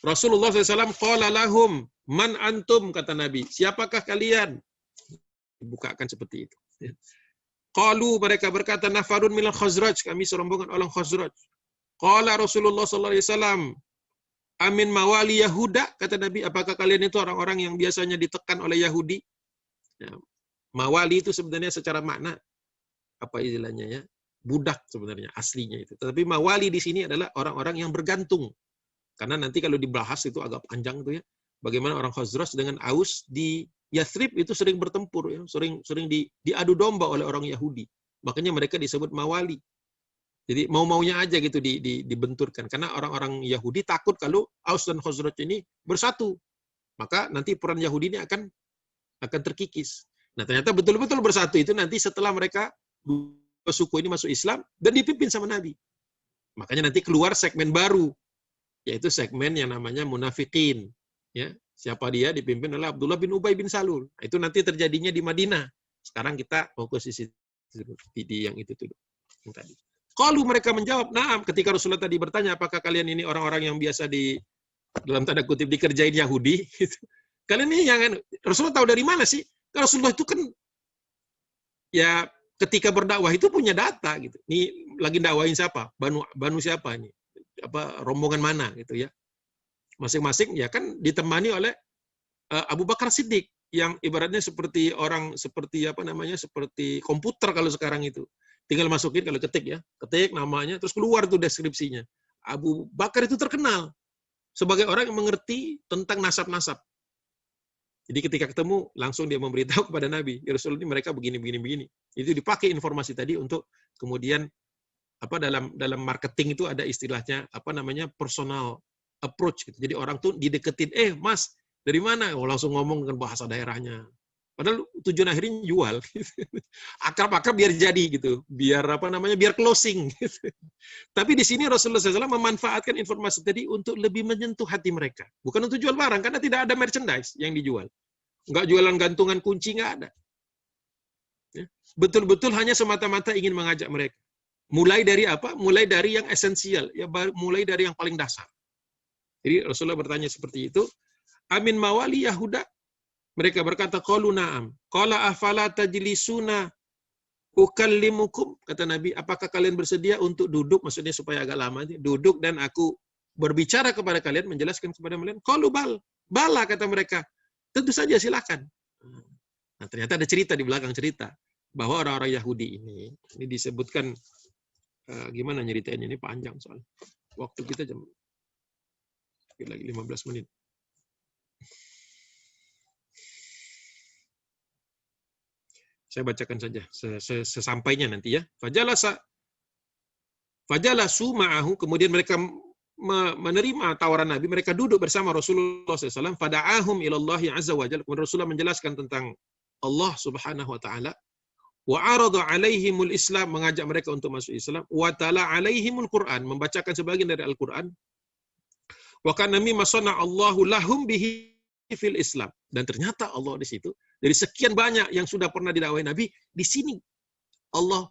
Rasulullah SAW qala lahum man antum, kata Nabi, siapakah kalian? Dibukakan seperti itu. Qalu, mereka berkata, nafarun minal Khazraj, kami serombongan orang Khazraj. Qala Rasulullah SAW, amin mawali Yahuda, kata Nabi, apakah kalian itu orang-orang yang biasanya ditekan oleh Yahudi? Ya, mawali itu sebenarnya secara makna apa istilahnya ya? Budak sebenarnya aslinya itu. Tetapi mawali di sini adalah orang-orang yang bergantung. Karena nanti kalau dibahas itu agak panjang tuh ya. Bagaimana orang Khazraj dengan Aus di Yathrib itu sering bertempur ya, sering diadu domba oleh orang Yahudi. Makanya mereka disebut mawali. Jadi mau-maunya aja gitu dibenturkan. Karena orang-orang Yahudi takut kalau Aus dan Khazraj ini bersatu. Maka nanti peran Yahudi ini akan terkikis. Nah, ternyata betul-betul bersatu itu nanti setelah mereka dua suku ini masuk Islam dan dipimpin sama Nabi. Makanya nanti keluar segmen baru, yaitu segmen yang namanya munafikin. Ya, siapa dia? Dipimpin oleh Abdullah bin Ubay bin Salul. Itu nanti terjadinya di Madinah. Sekarang kita fokus di yang itu tuh, yang tadi. Kalau mereka menjawab, "Na'am," ketika Rasulullah tadi bertanya, apakah kalian ini orang-orang yang biasa dalam tanda kutip dikerjain Yahudi? Kalian ini yang Rasulullah tahu dari mana sih? Karena Rasulullah itu kan ya ketika berdakwah itu punya data gitu. Ini lagi dakwahin siapa? Banu siapa ini? Rombongan mana gitu ya. Masing-masing ya kan ditemani oleh Abu Bakar Siddiq yang ibaratnya seperti komputer kalau sekarang itu. Tinggal masukin kalau ketik namanya terus keluar tuh deskripsinya. Abu Bakar itu terkenal sebagai orang yang mengerti tentang nasab-nasab. Jadi ketika ketemu langsung dia memberitahu kepada Nabi, ya Rasul ini mereka begini. Itu dipakai informasi tadi untuk kemudian dalam marketing itu ada istilahnya personal approach gitu. Jadi orang tuh dideketin, Mas, dari mana? Langsung ngomong dengan bahasa daerahnya. Padahal tujuan akhirnya jual. Akrab-akrab biar jadi gitu. Biar biar closing gitu. Tapi di sini Rasulullah SAW memanfaatkan informasi tadi untuk lebih menyentuh hati mereka. Bukan untuk jual barang, karena tidak ada merchandise yang dijual. Enggak jualan gantungan kunci, enggak ada. Ya. Betul-betul hanya semata-mata ingin mengajak mereka. Mulai dari apa? Mulai dari yang esensial, ya mulai dari yang paling dasar. Jadi Rasulullah bertanya seperti itu, amin mawali Yahuda? Mereka berkata, qalu na'am. Qala afala tajlisuna ukallimukum? Kata Nabi, apakah kalian bersedia untuk duduk, maksudnya supaya agak lama, duduk dan aku berbicara kepada kalian, menjelaskan kepada kalian? Qalu bala, kata mereka. Tentu saja, silakan. Nah, ternyata ada cerita di belakang cerita bahwa orang-orang Yahudi ini disebutkan gimana nyeritainnya, ini panjang soalnya. Waktu kita lagi 15 menit. Saya bacakan saja sesampainya nanti ya. Fajalasu ma'ahu, kemudian mereka menerima tawaran Nabi, mereka duduk bersama Rasulullah SAW. Fada'ahum ilallahi azza wa jalla. Kemudian Rasulullah menjelaskan tentang Allah Subhanahu wa taala. Wa arada alaihimul Islam, mengajak mereka untuk masuk Islam. Wa tala alaihimul Quran, membacakan sebagian dari Al-Qur'an. Wa kana mimma sana'allahu lahum bihi fil Islam. Dan ternyata Allah di situ, dari sekian banyak yang sudah pernah didakwahi Nabi, di sini Allah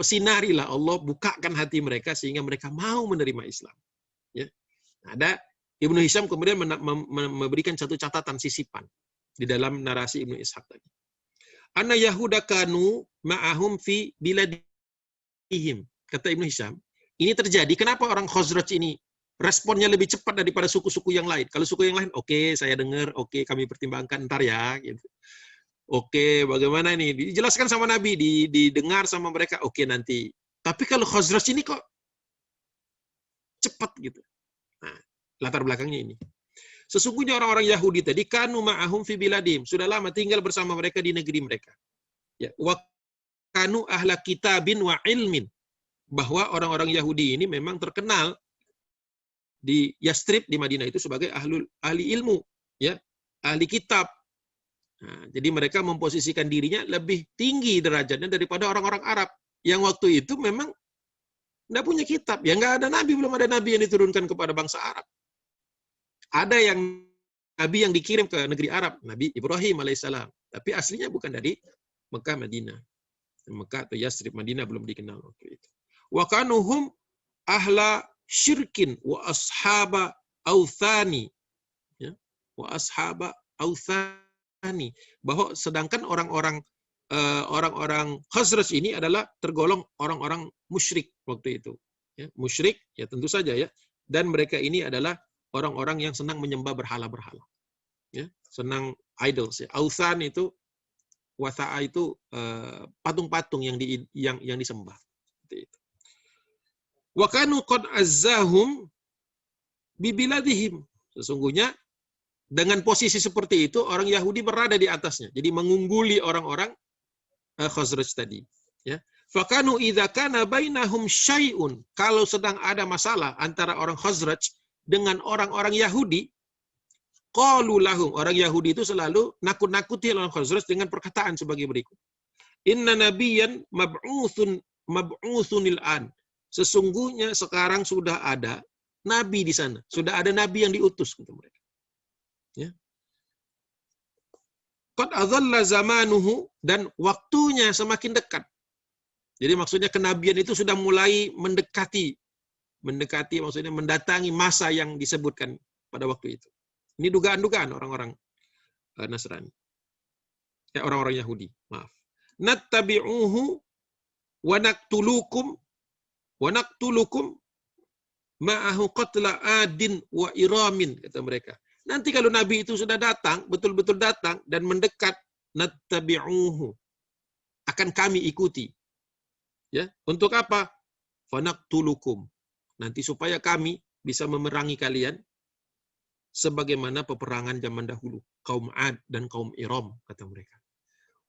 sinarilah, Allah bukakan hati mereka sehingga mereka mau menerima Islam. Ya. Ada Ibnu Hisham kemudian memberikan satu catatan sisipan di dalam narasi Ibnu Ishaq tadi. Anna Yahuda kanu ma'ahum fi biladihim. Kata Ibnu Hisham, ini terjadi kenapa orang Khazraj ini responnya lebih cepat daripada suku-suku yang lain. Kalau suku yang lain, oke, saya dengar, oke, kami pertimbangkan ntar ya, gitu. Oke, bagaimana ini? Dijelaskan sama Nabi, didengar sama mereka, oke nanti. Tapi kalau Khazraj ini kok cepat gitu. Nah, latar belakangnya ini. Sesungguhnya orang-orang Yahudi tadi kanu ma'ahum fi biladim, sudah lama tinggal bersama mereka di negeri mereka. Ya, wa kanu ahla kitabin wa ilmin, bahwa orang-orang Yahudi ini memang terkenal di Yastrib di Madinah itu sebagai ahli ilmu, ya, ahli kitab. Nah, jadi mereka memposisikan dirinya lebih tinggi derajatnya daripada orang-orang Arab yang waktu itu memang tidak punya kitab. Ya nggak ada nabi, belum ada nabi yang diturunkan kepada bangsa Arab. Ada yang nabi yang dikirim ke negeri Arab, Nabi Ibrahim alaihissalam. Tapi aslinya bukan dari Mekah, Madinah. Mekah atau Yastrib, Madinah belum dikenal waktu itu. Wa kanuhum ahla syirkin wa ashaba authani. Ya, wa ashaba authani. Bahwa sedangkan orang-orang Khazraj ini adalah tergolong orang-orang musyrik waktu itu. Ya, musyrik, ya tentu saja ya. Dan mereka ini adalah orang-orang yang senang menyembah berhala-berhala. Ya, senang idols. Ya. Authan itu, wasa'a itu patung-patung yang disembah. Seperti itu. Wa kanu qad azzahum bibiladihim. Sesungguhnya dengan posisi seperti itu orang Yahudi berada di atasnya. Jadi mengungguli orang-orang Khazraj tadi, ya. Fakanu idza kana bainahum syai'un, kalau sedang ada masalah antara orang Khazraj dengan orang-orang Yahudi, qalu lahum, orang Yahudi itu selalu nakut-nakuti orang Khazraj dengan perkataan sebagai berikut. Inna nabiyyan mab'utsunil an. Sesungguhnya sekarang sudah ada nabi di sana, sudah ada nabi yang diutus, kata mereka. Ya. Qad adzalla zamanuhu, dan waktunya semakin dekat. Jadi maksudnya kenabian itu sudah mulai mendekati maksudnya mendatangi masa yang disebutkan pada waktu itu. Ini dugaan-dugaan orang-orang Nasrani. Ya, orang-orang Yahudi, maaf. Nattabi'uhu wa naqtulukum ma'ahu qatla adin wa iramin, kata mereka. Nanti kalau Nabi itu sudah datang, betul-betul datang dan mendekat, nattabi'uhu, akan kami ikuti. Ya, untuk apa? Fanaqtulukum. Nanti supaya kami bisa memerangi kalian sebagaimana peperangan zaman dahulu, kaum Ad dan kaum Iram, kata mereka.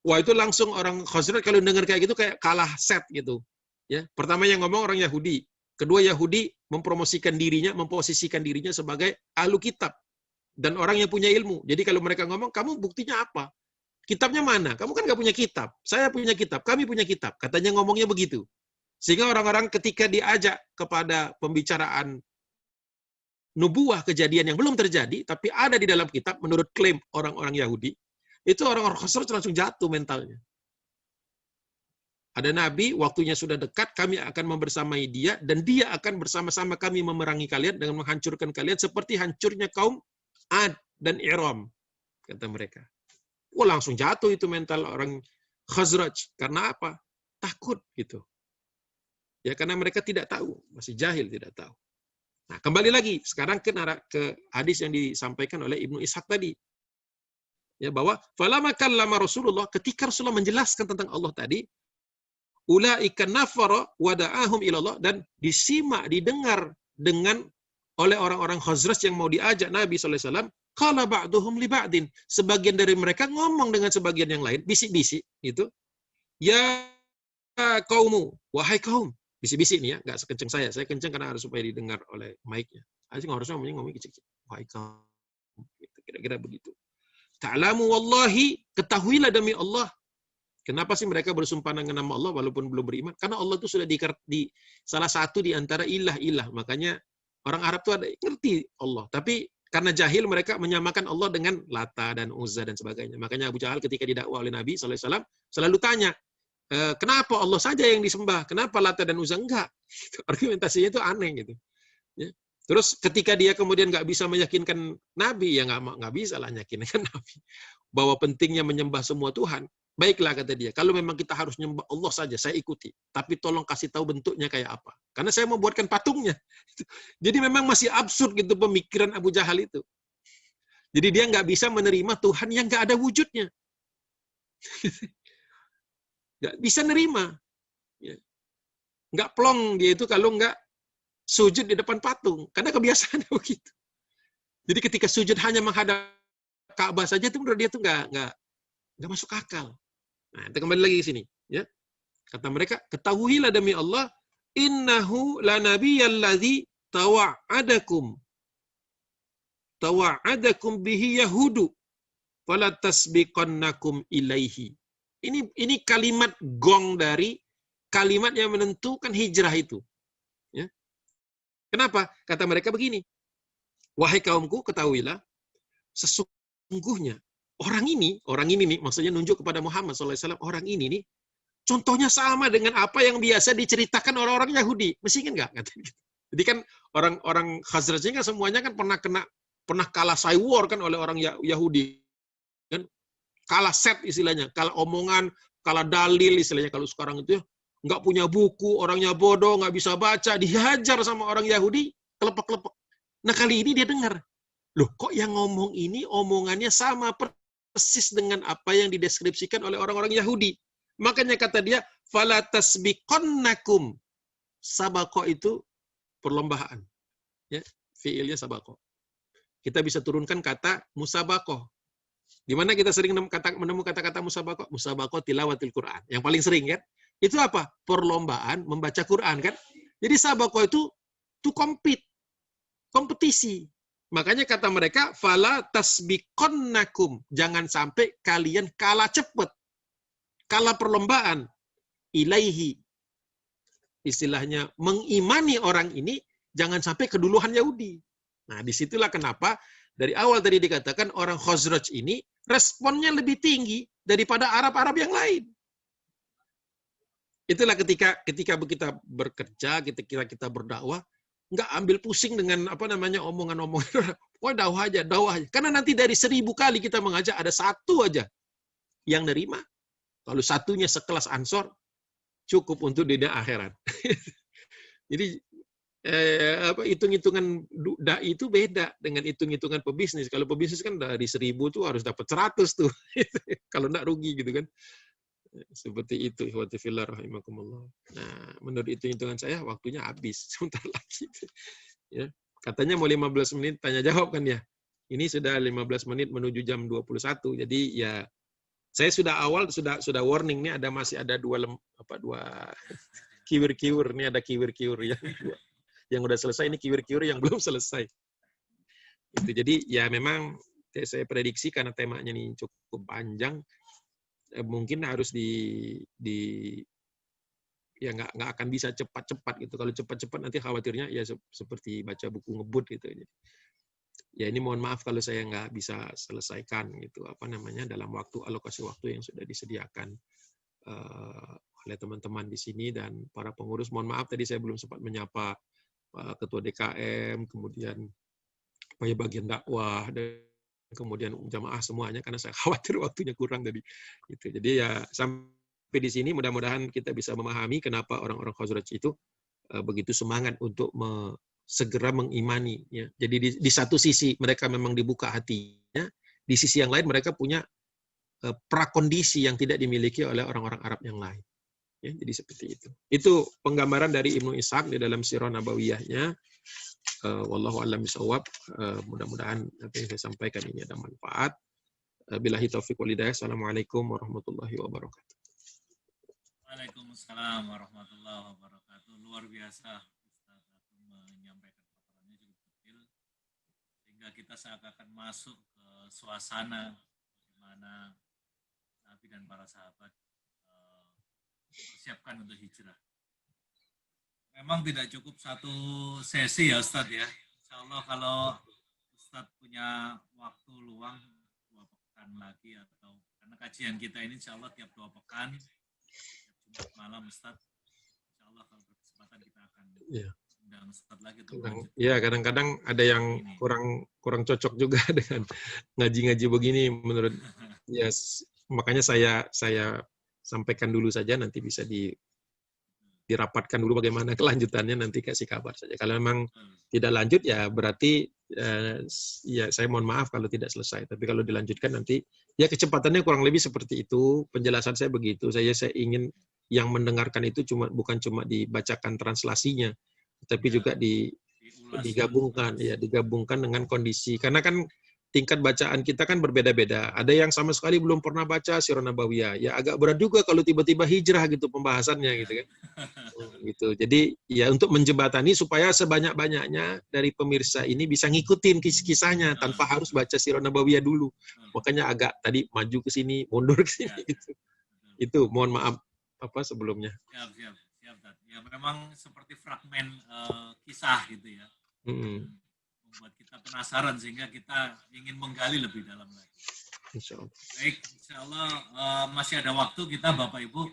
Wah, itu langsung orang Khazraj kalau dengar kayak gitu kayak kalah set gitu. Ya, pertama yang ngomong orang Yahudi, kedua Yahudi memposisikan dirinya sebagai ahlu kitab dan orang yang punya ilmu. Jadi kalau mereka ngomong, kamu buktinya apa? Kitabnya mana? Kamu kan nggak punya kitab. Saya punya kitab, kami punya kitab. Katanya ngomongnya begitu. Sehingga orang-orang ketika diajak kepada pembicaraan nubuah, kejadian yang belum terjadi, tapi ada di dalam kitab menurut klaim orang-orang Yahudi, itu orang-orang Khazraj langsung jatuh mentalnya. Ada nabi, waktunya sudah dekat, kami akan membersamai dia, dan dia akan bersama-sama kami memerangi kalian dengan menghancurkan kalian seperti hancurnya kaum Ad dan Iram, kata mereka. Wah, langsung jatuh itu mental orang Khazraj. Karena apa? Takut gitu. Ya, karena mereka tidak tahu, masih jahil, tidak tahu. Nah, kembali lagi sekarang ke hadis yang disampaikan oleh Ibnu Ishaq tadi. Ya, bahwa falamma kallama Rasulullah, ketika Rasulullah menjelaskan tentang Allah tadi, ulaika nafara wa da'ahum ilallah, dan disimak, didengar dengan oleh orang-orang Khazraj yang mau diajak Nabi SAW, qala ba'duhum li ba'din, sebagian dari mereka ngomong dengan sebagian yang lain, bisik-bisik gitu. Ya kaumu, wahai kaum. Bisik-bisik nih ya, nggak sekenceng saya kenceng karena harus supaya didengar oleh mic-nya. Harusnya ngomong kecil-kecil. Wahai kaum. Gitu, kira-kira begitu. Ta'lamu wallahi, ketahuilah demi Allah. Kenapa sih mereka bersumpah dengan nama Allah walaupun belum beriman? Karena Allah itu sudah di salah satu di antara ilah-ilah. Makanya orang Arab itu ada ngerti Allah, tapi karena jahil mereka menyamakan Allah dengan Lata dan Uzza dan sebagainya. Makanya Abu Jahal ketika didakwa oleh Nabi SAW selalu tanya, kenapa Allah saja yang disembah? Kenapa Lata dan Uzza enggak? Argumentasinya itu aneh gitu. Ya. Terus ketika dia kemudian nggak bisa meyakinkan Nabi, ya nggak bisa lah meyakinkan Nabi bahwa pentingnya menyembah semua Tuhan. Baiklah, kata dia, kalau memang kita harus nyembah Allah saja, saya ikuti. Tapi tolong kasih tahu bentuknya kayak apa. Karena saya mau buatkan patungnya. Jadi memang masih absurd gitu pemikiran Abu Jahal itu. Jadi dia nggak bisa menerima Tuhan yang nggak ada wujudnya. Nggak bisa nerima. Nggak plong dia itu kalau nggak sujud di depan patung. Karena kebiasaannya begitu. Jadi ketika sujud hanya menghadap Ka'bah saja, itu menurut dia itu nggak masuk akal. Nah, kita kembali lagi ke sini. Ya. Kata mereka, ketahuilah demi Allah, innahu lanabiyyalladzi tawa'adakum bihi yahudu fala tasbiqannakum ilaihi. Ini kalimat gong dari kalimat yang menentukan hijrah itu. Ya. Kenapa? Kata mereka begini, wahai kaumku, ketahuilah, sesungguhnya orang ini nih, maksudnya nunjuk kepada Muhammad SAW, orang ini nih, contohnya sama dengan apa yang biasa diceritakan orang-orang Yahudi. Mesti kan nggak? Jadi kan orang-orang Khazraj ini kan semuanya kan pernah kalah war kan oleh orang Yahudi. Kan kalah set istilahnya, kalah omongan, kalah dalil istilahnya kalau sekarang itu ya. Nggak punya buku, orangnya bodoh, nggak bisa baca, dihajar sama orang Yahudi, kelepek-kelepek. Nah kali ini dia dengar, loh kok yang ngomong ini omongannya sama persis dengan apa yang dideskripsikan oleh orang-orang Yahudi. Makanya kata dia, fala tasbiqannakum. Sabaqo itu perlombaan. Ya, fiilnya sabaqo. Kita bisa turunkan kata musabaqoh. Di mana kita sering menemu kata-kata musabaqoh? Musabaqoh tilawatil Quran. Yang paling sering kan? Itu apa? Perlombaan membaca Quran kan? Jadi sabaqoh itu kompetisi. Makanya kata mereka, fala tasbiqannakum. Jangan sampai kalian kalah cepat. Kalah perlombaan. Ilaihi. Istilahnya, mengimani orang ini, jangan sampai keduluan Yahudi. Nah, disitulah kenapa dari awal tadi dikatakan orang Khazraj ini responnya lebih tinggi daripada Arab-Arab yang lain. Itulah ketika kita bekerja, ketika kita berdakwah, nggak ambil pusing dengan omongan-omongan. Oh, dakwah aja. Karena nanti dari 1000 kali kita mengajak, ada satu aja yang nerima. Kalau satunya sekelas Ansor, cukup untuk dunia akhirat. Jadi hitung-hitungan dai itu beda dengan hitung-hitungan pebisnis. Kalau pebisnis kan dari 1000 tuh harus dapat 100 tuh. Kalau enggak rugi gitu kan. Seperti itu, ikhwati fillah rahimakumullah. Nah, menurut hitung-hitungan saya waktunya habis sebentar lagi. Ya, katanya mau 15 menit tanya jawab kan ya. Ini sudah 15 menit menuju jam 21. Jadi ya saya sudah warning nih masih ada dua kiwir-kiwir nih, ada kiwir-kiwir yang udah selesai, ini kiwir-kiwir yang belum selesai. Itu jadi ya memang saya prediksi karena temanya ini cukup panjang, mungkin harus ya nggak akan bisa cepat-cepat gitu. Kalau cepat-cepat nanti khawatirnya ya seperti baca buku ngebut gitu. Ya ini mohon maaf kalau saya nggak bisa selesaikan gitu dalam alokasi waktu yang sudah disediakan oleh teman-teman di sini dan para pengurus. Mohon maaf tadi saya belum sempat menyapa Ketua DKM, kemudian bagian dakwah, dan kemudian jamaah semuanya, karena saya khawatir waktunya kurang tadi. Gitu. Jadi ya sampai di sini mudah-mudahan kita bisa memahami kenapa orang-orang Khazraj itu begitu semangat untuk segera mengimani. Ya. Jadi di satu sisi mereka memang dibuka hatinya, di sisi yang lain mereka punya prakondisi yang tidak dimiliki oleh orang-orang Arab yang lain. Ya, jadi seperti itu. Itu penggambaran dari Ibnu Ishaq di dalam Sirah Nabawiyahnya. Wallahu a'lam bishawab. Mudah-mudahan apa yang saya sampaikan ini ada manfaat. Billahi taufiq wal hidayah. Assalamualaikum warahmatullahi wabarakatuh. Waalaikumsalam warahmatullahi wabarakatuh. Luar biasa Ustaz menyampaikan paparannya cukup detail sehingga kita seakan masuk ke suasana di mana Nabi dan para sahabat persiapkan untuk hijrah. Memang tidak cukup satu sesi ya Ustaz ya. Insya Allah kalau Ustaz punya waktu luang 2 pekan lagi atau karena kajian kita ini insya Allah tiap 2 pekan, tiap Jumat malam Ustaz. Insya Allah kalau berkesempatan kita akan undang Ustaz lagi untuk lanjut. Ya kadang-kadang ada yang kurang cocok juga dengan ngaji-ngaji begini menurut ya Makanya saya sampaikan dulu saja, nanti bisa dirapatkan dulu bagaimana kelanjutannya, nanti kasih kabar saja. Kalau memang tidak lanjut ya berarti ya saya mohon maaf kalau tidak selesai. Tapi kalau dilanjutkan nanti ya kecepatannya kurang lebih seperti itu. Penjelasan saya begitu. Saya ingin yang mendengarkan itu bukan cuma dibacakan translasinya, tapi juga digabungkan dengan kondisi. Karena kan tingkat bacaan kita kan berbeda-beda. Ada yang sama sekali belum pernah baca Sirah Nabawiyah. Ya agak berat juga kalau tiba-tiba hijrah gitu pembahasannya gitu kan. Gitu. Jadi ya untuk menjembatani supaya sebanyak-banyaknya dari pemirsa ini bisa ngikutin kisahnya tanpa harus baca Sirah Nabawiyah dulu. Makanya agak tadi maju ke sini, mundur ke sini gitu. Itu mohon maaf sebelumnya. Siap. Ya memang seperti fragmen kisah gitu ya. Membuat kita penasaran sehingga kita ingin menggali lebih dalam lagi. Insyaallah. Baik, insyaallah masih ada waktu kita Bapak Ibu.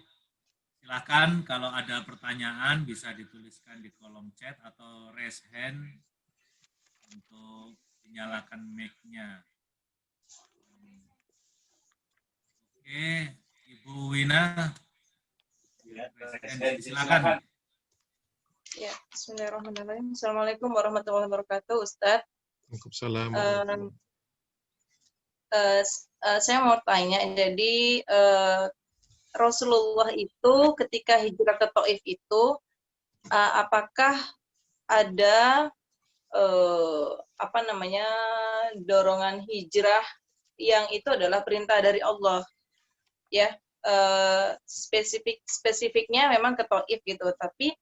Silakan kalau ada pertanyaan bisa dituliskan di kolom chat atau raise hand untuk dinyalakan mic-nya. Oke, Ibu Wina. Silakan. Ya, bismillahirrahmanirrahim. Assalamualaikum warahmatullahi wabarakatuh, Ustadz. Waalaikumsalam. Saya mau tanya, jadi Rasulullah itu ketika hijrah ke Taif itu, apakah ada dorongan hijrah yang itu adalah perintah dari Allah, ya? Spesifiknya memang ke Taif gitu, tapi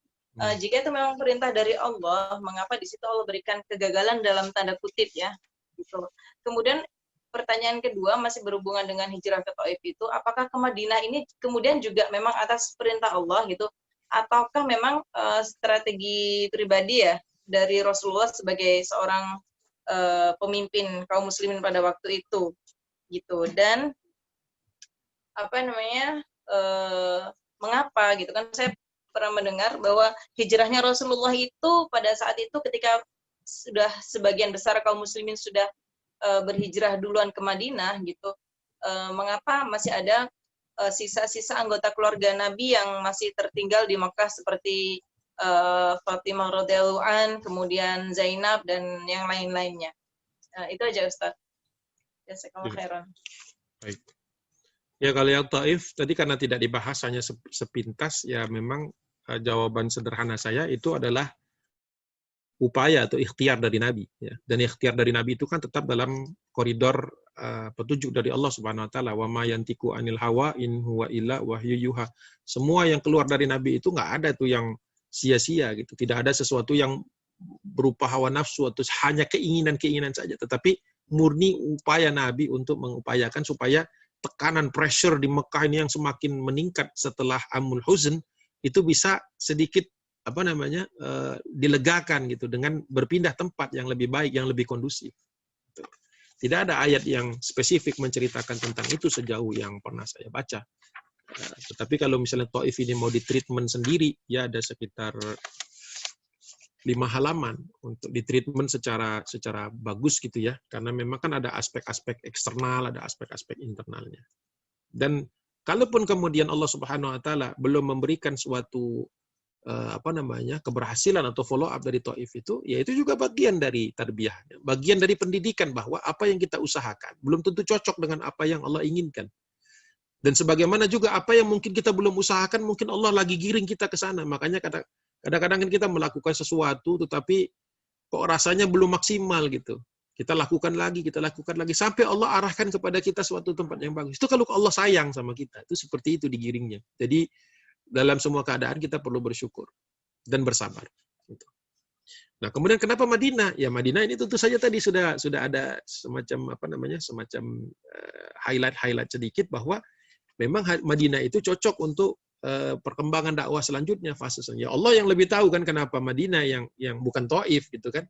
jika itu memang perintah dari Allah, mengapa di situ Allah berikan kegagalan dalam tanda kutip ya? Gitu. Kemudian pertanyaan kedua masih berhubungan dengan hijrah ke Taif itu, apakah ke Madinah ini kemudian juga memang atas perintah Allah gitu, ataukah memang strategi pribadi ya dari Rasulullah sebagai seorang pemimpin kaum muslimin pada waktu itu, gitu. Dan mengapa gitu kan? Saya pernah mendengar bahwa hijrahnya Rasulullah itu pada saat itu ketika sudah sebagian besar kaum muslimin sudah berhijrah duluan ke Madinah gitu, mengapa masih ada sisa-sisa anggota keluarga Nabi yang masih tertinggal di Makkah seperti Fatimah radhiyallahu an, kemudian Zainab dan yang lain-lainnya. Itu aja Ustaz. Jazakallahu khairan. Baik. Ya kalau yang Taif tadi karena tidak dibahas hanya sepintas, ya memang jawaban sederhana saya itu adalah upaya atau ikhtiar dari Nabi. Ya. Dan ikhtiar dari Nabi itu kan tetap dalam koridor petunjuk dari Allah Subhanahu Wa Taala. Wa ma yantiku anil hawa in huwa illa wahyu yuha. Semua yang keluar dari Nabi itu nggak ada tuh yang sia-sia gitu. Tidak ada sesuatu yang berupa hawa nafsu atau hanya keinginan-keinginan saja. Tetapi murni upaya Nabi untuk mengupayakan supaya tekanan pressure di Mekah ini yang semakin meningkat setelah Amul Huzn itu bisa sedikit dilegakan gitu dengan berpindah tempat yang lebih baik, yang lebih kondusif. Tidak ada ayat yang spesifik menceritakan tentang itu sejauh yang pernah saya baca. Tetapi kalau misalnya Taif ini mau ditreatment sendiri, ya ada sekitar 5 halaman untuk ditreatment secara bagus gitu ya, karena memang kan ada aspek-aspek eksternal, ada aspek-aspek internalnya. Dan kalaupun kemudian Allah Subhanahu Wa Taala belum memberikan suatu keberhasilan atau follow up dari Taif itu, ya itu juga bagian dari tarbiyah, bagian dari pendidikan bahwa apa yang kita usahakan belum tentu cocok dengan apa yang Allah inginkan. Dan sebagaimana juga apa yang mungkin kita belum usahakan, mungkin Allah lagi giring kita ke sana. Makanya kadang-kadang kan kita melakukan sesuatu tetapi kok rasanya belum maksimal gitu. Kita lakukan lagi sampai Allah arahkan kepada kita suatu tempat yang bagus. Itu kalau Allah sayang sama kita, itu seperti itu digiringnya. Jadi dalam semua keadaan kita perlu bersyukur dan bersabar. Nah, kemudian kenapa Madinah? Ya Madinah ini tentu saja tadi sudah ada semacam highlight sedikit bahwa memang Madinah itu cocok untuk perkembangan dakwah selanjutnya fase selanjutnya. Ya Allah yang lebih tahu kan kenapa Madinah yang bukan Taif gitu kan.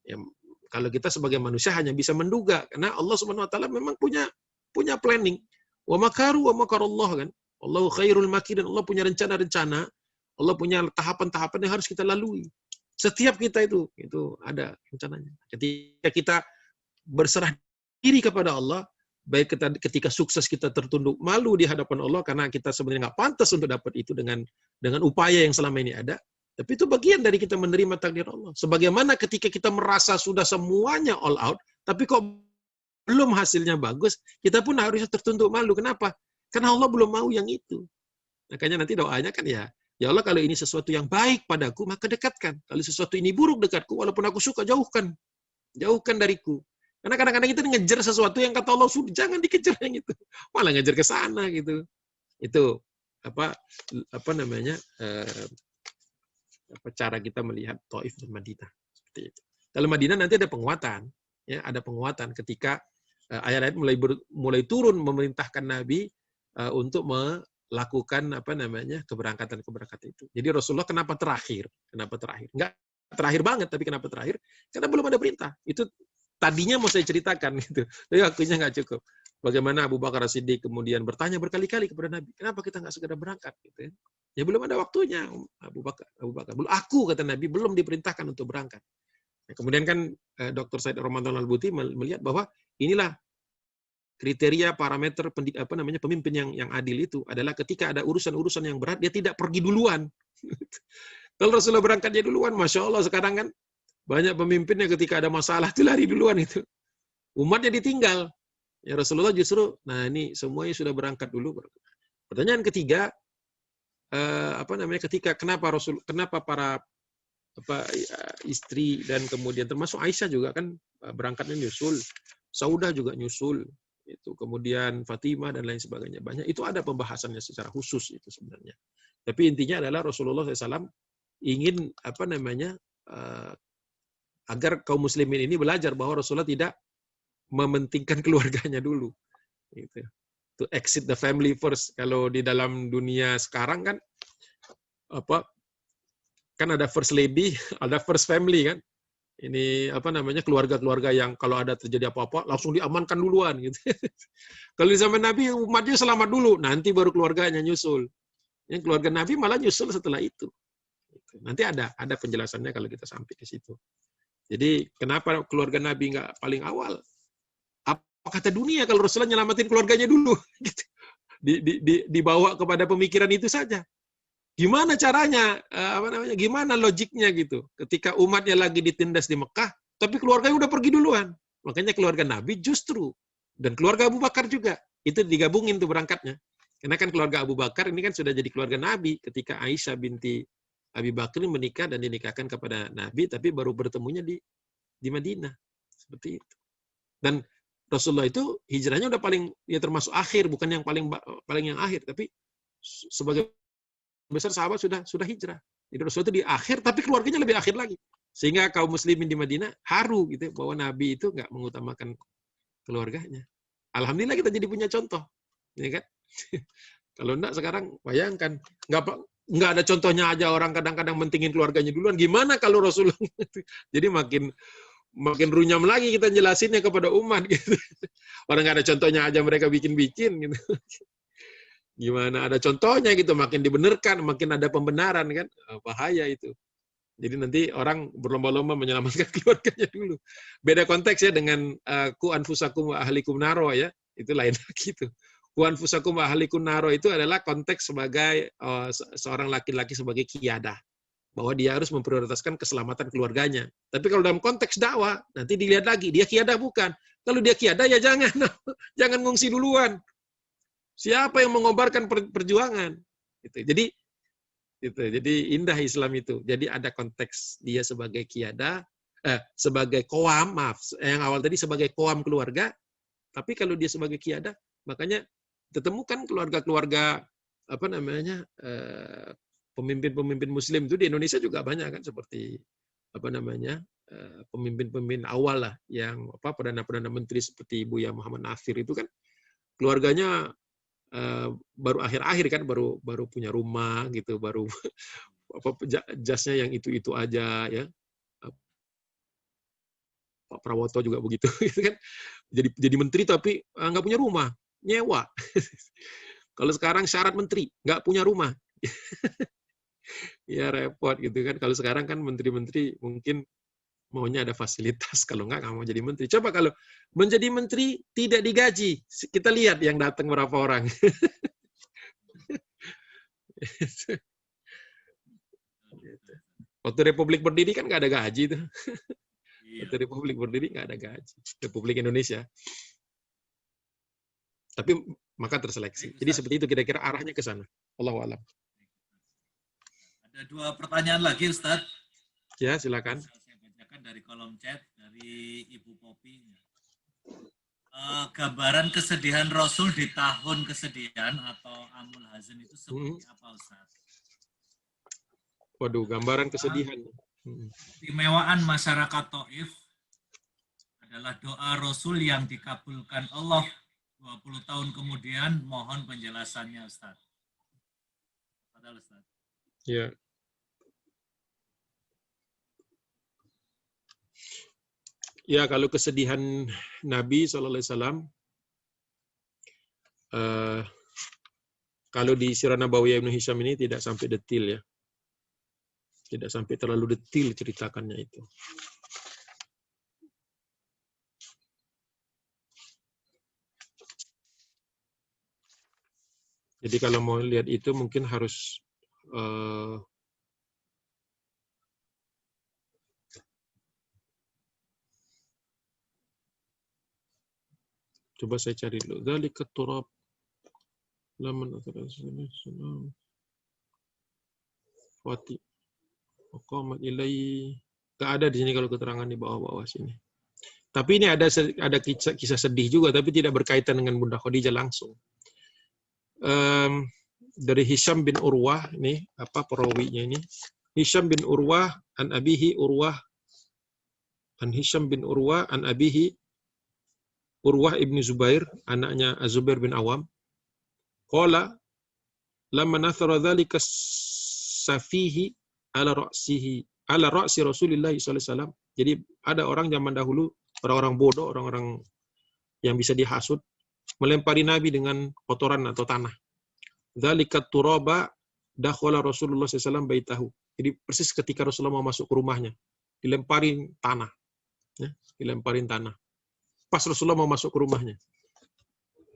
Ya, kalau kita sebagai manusia hanya bisa menduga karena Allah Subhanahu Wa Taala memang punya planning. Wa makaru wa makarullah kan. Allahu khairul makirin. Allah punya rencana-rencana, Allah punya tahapan-tahapan yang harus kita lalui. Setiap kita itu ada rencananya. Ketika kita berserah diri kepada Allah, baik ketika sukses kita tertunduk malu di hadapan Allah karena kita sebenarnya nggak pantas untuk dapat itu dengan upaya yang selama ini ada. Tapi itu bagian dari kita menerima takdir Allah. Sebagaimana ketika kita merasa sudah semuanya all out, tapi kok belum hasilnya bagus, kita pun harusnya tertunduk malu. Kenapa? Karena Allah belum mau yang itu. Makanya nanti doanya kan ya Allah kalau ini sesuatu yang baik padaku, maka dekatkan. Kalau sesuatu ini buruk dekatku, walaupun aku suka, jauhkan dariku. Karena kadang-kadang kita ngejar sesuatu yang kata Allah sudah jangan dikejar yang itu, malah ngejar ke sana gitu. Itu cara kita melihat Taif dan Madinah seperti itu. Kalau Madinah nanti ada penguatan, ya ada penguatan ketika ayat-ayat mulai turun memerintahkan Nabi untuk melakukan keberangkatan itu. Jadi Rasulullah kenapa terakhir? Enggak terakhir banget, tapi kenapa terakhir? Karena belum ada perintah. Itu tadinya mau saya ceritakan gitu, tapi waktunya nggak cukup. Bagaimana Abu Bakar As-Siddiq kemudian bertanya berkali-kali kepada Nabi, kenapa kita nggak segera berangkat? Gitu ya. Ya belum ada waktunya, Abu Bakar. Aku kata Nabi belum diperintahkan untuk berangkat. Nah, kemudian kan Dr. Said Ramadan Al-Buti melihat bahwa inilah kriteria parameter pemimpin yang adil itu adalah ketika ada urusan-urusan yang berat dia tidak pergi duluan. Kalau Rasulullah berangkatnya duluan, masya Allah sekarang kan banyak pemimpinnya ketika ada masalah itu lari duluan itu. Umatnya ditinggal. Ya Rasulullah justru, nah ini semuanya sudah berangkat dulu. Pertanyaan ketiga, kenapa para istri dan kemudian termasuk Aisyah juga kan berangkatnya nyusul, Saudah juga nyusul, itu kemudian Fatimah dan lain sebagainya banyak. Itu ada pembahasannya secara khusus itu sebenarnya. Tapi intinya adalah Rasulullah SAW ingin agar kaum muslimin ini belajar bahwa Rasulullah tidak mementingkan keluarganya dulu. Gitu. To exit the family first. Kalau di dalam dunia sekarang kan ada first lady, ada first family kan. Ini keluarga-keluarga yang kalau ada terjadi apa-apa langsung diamankan duluan gitu. Kalau di zaman Nabi umatnya selamat dulu, nanti baru keluarganya nyusul. Yang keluarga Nabi malah nyusul setelah itu. Nanti ada penjelasannya kalau kita sampai ke situ. Jadi kenapa keluarga Nabi nggak paling awal? Apa kata dunia kalau Rasulullah nyelamatin keluarganya dulu? Gitu. Dibawa kepada pemikiran itu saja. Gimana caranya? Gimana logiknya gitu? Ketika umatnya lagi ditindas di Mekah, tapi keluarganya udah pergi duluan. Makanya keluarga Nabi justru dan keluarga Abu Bakar juga itu digabungin tuh berangkatnya. Karena kan keluarga Abu Bakar ini kan sudah jadi keluarga Nabi ketika Aisyah binti Abi Bakar menikah dan dinikahkan kepada Nabi, tapi baru bertemunya di Madinah. Seperti itu. Dan Rasulullah itu hijrahnya udah termasuk akhir, bukan yang paling yang akhir, tapi sebagai besar sahabat sudah hijrah. Jadi Rasulullah itu di akhir, tapi keluarganya lebih akhir lagi. Sehingga kaum muslimin di Madinah haru gitu bahwa Nabi itu nggak mengutamakan keluarganya. Alhamdulillah kita jadi punya contoh, ya kan? Kalau enggak sekarang bayangkan nggak ada contohnya aja orang kadang-kadang mentingin keluarganya duluan. Gimana kalau Rasulullah? Jadi makin runyam lagi kita jelasinnya kepada umat gitu. Orang nggak ada contohnya aja mereka bikin-bikin gitu. Gimana ada contohnya gitu, makin dibenarkan, makin ada pembenaran kan, bahaya itu. Jadi nanti orang berlomba-lomba menyelamatkan keluarganya dulu. Beda konteks ya dengan ku anfusakum wa ahlikum naro ya, itu lain lagi itu. Ku anfusakum wa ahlikum naro itu adalah konteks sebagai seorang laki-laki sebagai qiyadah, bahwa dia harus memprioritaskan keselamatan keluarganya. Tapi kalau dalam konteks dakwah, nanti dilihat lagi, dia qiyadah bukan. Kalau dia qiyadah ya jangan ngungsi duluan. Siapa yang mengobarkan perjuangan? Gitu. Jadi indah Islam itu. Jadi ada konteks dia sebagai qiyadah, sebagai qawam, yang awal tadi sebagai qawam keluarga. Tapi kalau dia sebagai qiyadah, makanya ditemukan keluarga-keluarga pemimpin-pemimpin Muslim itu di Indonesia juga banyak kan, seperti pemimpin-pemimpin awal lah, yang perdana menteri seperti Buya Muhammad Nasir itu kan keluarganya baru akhir-akhir kan baru punya rumah gitu, baru jasnya yang itu aja ya. Pak Prawoto juga begitu gitu kan. Jadi menteri tapi nggak punya rumah, nyewa. Kalau sekarang syarat menteri nggak punya rumah. Ya repot gitu kan. Kalau sekarang kan menteri-menteri mungkin Maunya ada fasilitas, kalau nggak mau jadi menteri. Coba kalau menjadi menteri tidak digaji, kita lihat yang datang berapa orang. Waktu Republik berdiri kan nggak ada gaji tuh. Iya. Waktu Republik berdiri nggak ada gaji. Republik Indonesia. Tapi maka terseleksi. Baik, Jadi Ustaz. seperti itu kira-kira arahnya ke sana. Allahu a'lam. Ada 2 pertanyaan lagi, Ustadz. Ya, silakan. Bisa saya bacakan dari kolom chat dari Ibu Popi. Gambaran kesedihan Rasul di tahun kesedihan atau Amul Hazan itu seperti apa, Ustaz? Waduh, gambaran kesedihan. Istimewaan masyarakat Taif adalah doa Rasul yang dikabulkan Allah 20 tahun kemudian. Mohon penjelasannya, Ustaz. Padahal, Ustaz. Ya. Ya, kalau kesedihan Nabi SAW, kalau di Sirah Nabawiyah Ibnu Hisham ini tidak sampai detil ya. Tidak sampai terlalu detil ceritakannya itu. Jadi kalau mau lihat itu mungkin harus coba saya cari dulu. Dzalika turab laman wati qamat ilai. Enggak ada di sini kalau keterangan di bawah-bawah sini. Tapi ini ada kisah sedih juga, tapi tidak berkaitan dengan Bunda Khadijah langsung. Dari Hisham bin Urwah, ini apa perawinya ini? Hisham bin Urwah an abihi Urwah an Hisham bin Urwah an abihi Urwah ibn Zubair, anaknya Az-Zubair bin Awam. Qala lamma nathara dzalika safihi ala ra'si Rasulillah sallallahu alaihi wasallam. Jadi ada orang zaman dahulu, orang-orang bodoh, orang-orang yang bisa dihasut, melempari Nabi dengan kotoran atau tanah. Dzalika turaba dakhala Rasulullah sallallahu alaihi wasallam baitahu. Jadi persis ketika Rasulullah mau masuk ke rumahnya, dilemparin tanah. Ya, dilemparin tanah. Pas Rasulullah mau masuk ke rumahnya.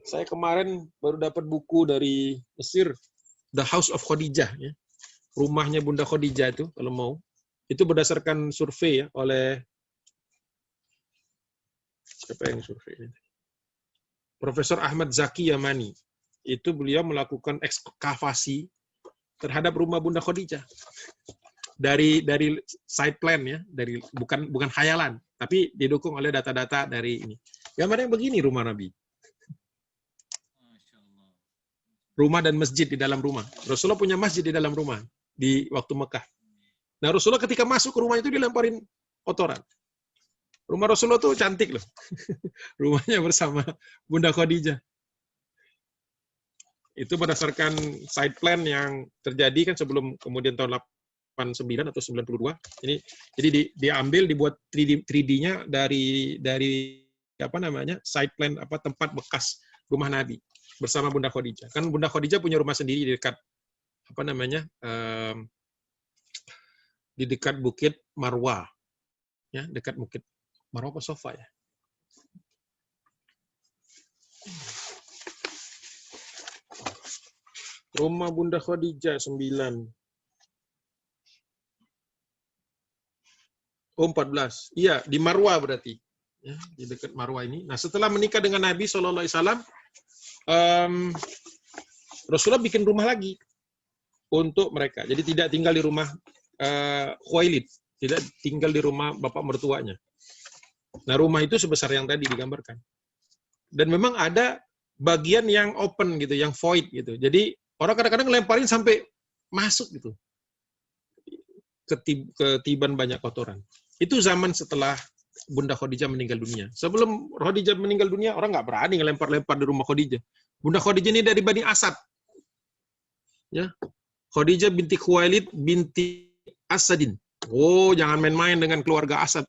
Saya kemarin baru dapat buku dari Mesir, The House of Khadijah. Ya. Rumahnya Bunda Khadijah itu, kalau mau. Itu berdasarkan survei ya, oleh siapa yang survei ini? Profesor Ahmad Zaki Yamani. Itu beliau melakukan ekskavasi terhadap rumah Bunda Khadijah. Dari side plan ya, dari bukan khayalan, tapi didukung oleh data-data dari ini. Gambarnya begini rumah Nabi. Rumah dan masjid di dalam rumah. Rasulullah punya masjid di dalam rumah di waktu Mekah. Nah, Rasulullah ketika masuk ke rumah itu dilemparin kotoran. Rumah Rasulullah tuh cantik loh. Rumahnya bersama Bunda Khadijah. Itu berdasarkan side plan yang terjadi kan sebelum kemudian tahun 89 atau 92. Jadi diambil, dibuat 3D-nya dari apa namanya? Side plan apa tempat bekas rumah Nabi bersama Bunda Khadijah. Kan Bunda Khadijah punya rumah sendiri di dekat apa namanya? Di dekat Bukit Marwah. Ya, dekat Bukit Marwah apa Sofa ya? Rumah Bunda Khadijah 9. Oh, 14. Iya, di Marwah berarti. Ya, di dekat Marwah ini. Nah, setelah menikah dengan Nabi SAW, Rasulullah bikin rumah lagi untuk mereka. Jadi tidak tinggal di rumah Khuwailid. Tidak tinggal di rumah bapak mertuanya. Nah, rumah itu sebesar yang tadi digambarkan. Dan memang ada bagian yang open gitu, yang void gitu. Jadi orang kadang-kadang ngelemparin sampai masuk gitu. Ketiban banyak kotoran. Itu zaman setelah Bunda Khadijah meninggal dunia. Sebelum Khadijah meninggal dunia, orang nggak berani ngelempar-lempar di rumah Khadijah. Bunda Khadijah ini dari Bani Asad. Ya. Khadijah binti Khuwailid binti Asadin. Oh, jangan main-main dengan keluarga Asad.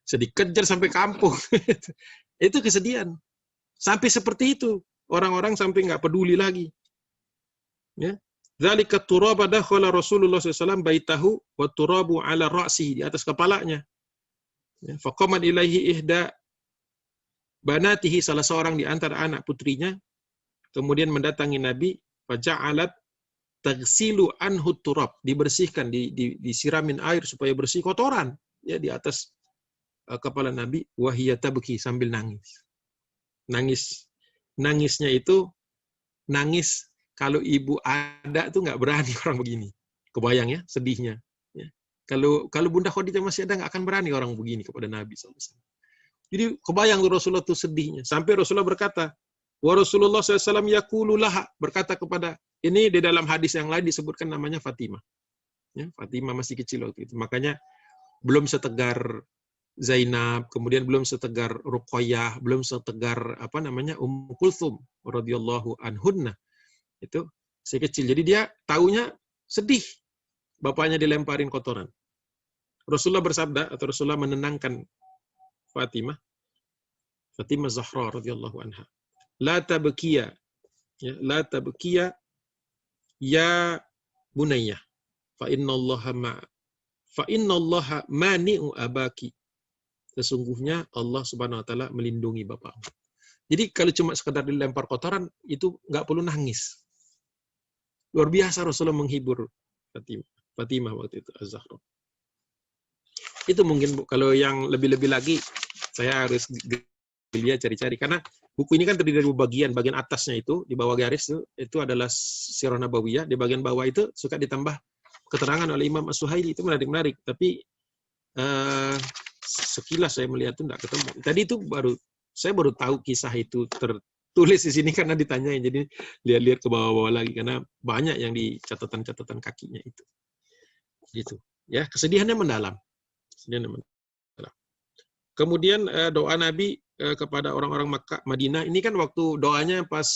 Dikejar sampai kampung. Itu kesedihan. Sampai seperti itu. Orang-orang sampai nggak peduli lagi. Ya. Dzalika turaba dakhala Rasulullah SAW baitahu wa turabu ala ra'sihi, di atas kepalanya. Ya, faqamat ilaihi ihda banatihi, salah seorang di antara anak putrinya, kemudian mendatangi Nabi, faja'alat tagsilu anhu turab, dibersihkan, disiramin air supaya bersih kotoran ya di atas kepala Nabi, wahiyya tabki, sambil nangis. Nangisnya itu nangis kalau ibu ada tuh nggak berani orang begini. Kebayang ya sedihnya. Ya. Kalau Bunda Khadijah masih ada, nggak akan berani orang begini kepada Nabi SAW. Jadi kebayang Rasulullah tuh sedihnya. Sampai Rasulullah berkata, wa Rasulullah SAW yaqulu laha, berkata kepada, ini di dalam hadis yang lain disebutkan namanya Fatimah. Ya, Fatimah masih kecil waktu itu. Makanya belum setegar Zainab, kemudian belum setegar Ruqayyah, belum setegar Ummu Kulthum radhiyallahu anhunna. Itu si kecil. Jadi dia taunya sedih bapaknya dilemparin kotoran. Rasulullah bersabda, atau Rasulullah menenangkan Fatimah Zahra radhiyallahu anha. La tabkiya, ya, la tabkiya ya bunayya, fa innallaha mani'u abaki. Sesungguhnya Allah Subhanahu wa taala melindungi bapakmu. Jadi kalau cuma sekedar dilempar kotoran itu nggak perlu nangis. Luar biasa Rasulullah menghibur Fatimah waktu itu Az-Zahra. Itu mungkin kalau yang lebih-lebih lagi saya harus lihat cari-cari, karena buku ini kan terdiri dari bagian atasnya itu di bawah garis itu adalah Sirah Nabawiyah, di bagian bawah itu suka ditambah keterangan oleh Imam As-Suhaili, itu menarik-menarik, tapi sekilas saya melihat itu tidak ketemu. Tadi itu saya baru tahu kisah itu tertulis di sini karena ditanyain, jadi lihat-lihat ke bawah-bawah lagi karena banyak yang di catatan-catatan kakinya itu. Gitu. Ya, kesedihannya mendalam. Kemudian doa Nabi kepada orang-orang Makkah, Madinah, ini kan waktu doanya pas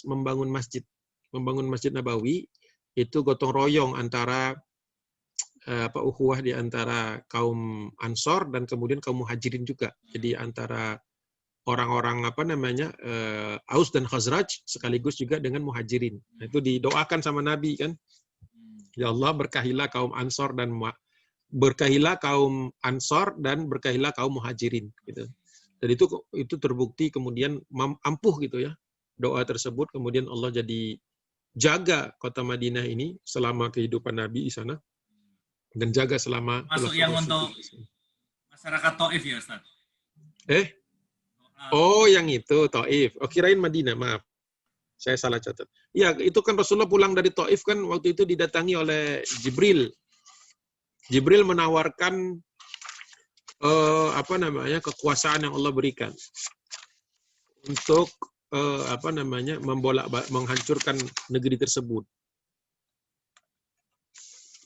membangun Masjid Nabawi, itu gotong royong antara ukhuwah di antara kaum Ansor dan kemudian kaum Muhajirin juga. Jadi antara orang-orang Aus dan Khazraj sekaligus juga dengan Muhajirin. Nah, itu didoakan sama Nabi kan. Ya Allah, berkahilah kaum Ansor dan berkahilah kaum Ansor dan berkahilah kaum Muhajirin gitu. Dan itu terbukti kemudian ampuh gitu ya. Doa tersebut kemudian Allah jadi jaga kota Madinah ini selama kehidupan Nabi di sana. Dan jaga selama masuk yang untuk masyarakat Taif ya Ustaz? Oh yang itu Taif. Oh kirain Madinah, maaf. Saya salah catat. Ya, itu kan Rasulullah pulang dari Taif kan waktu itu didatangi oleh Jibril. Jibril menawarkan kekuasaan yang Allah berikan untuk menghancurkan negeri tersebut.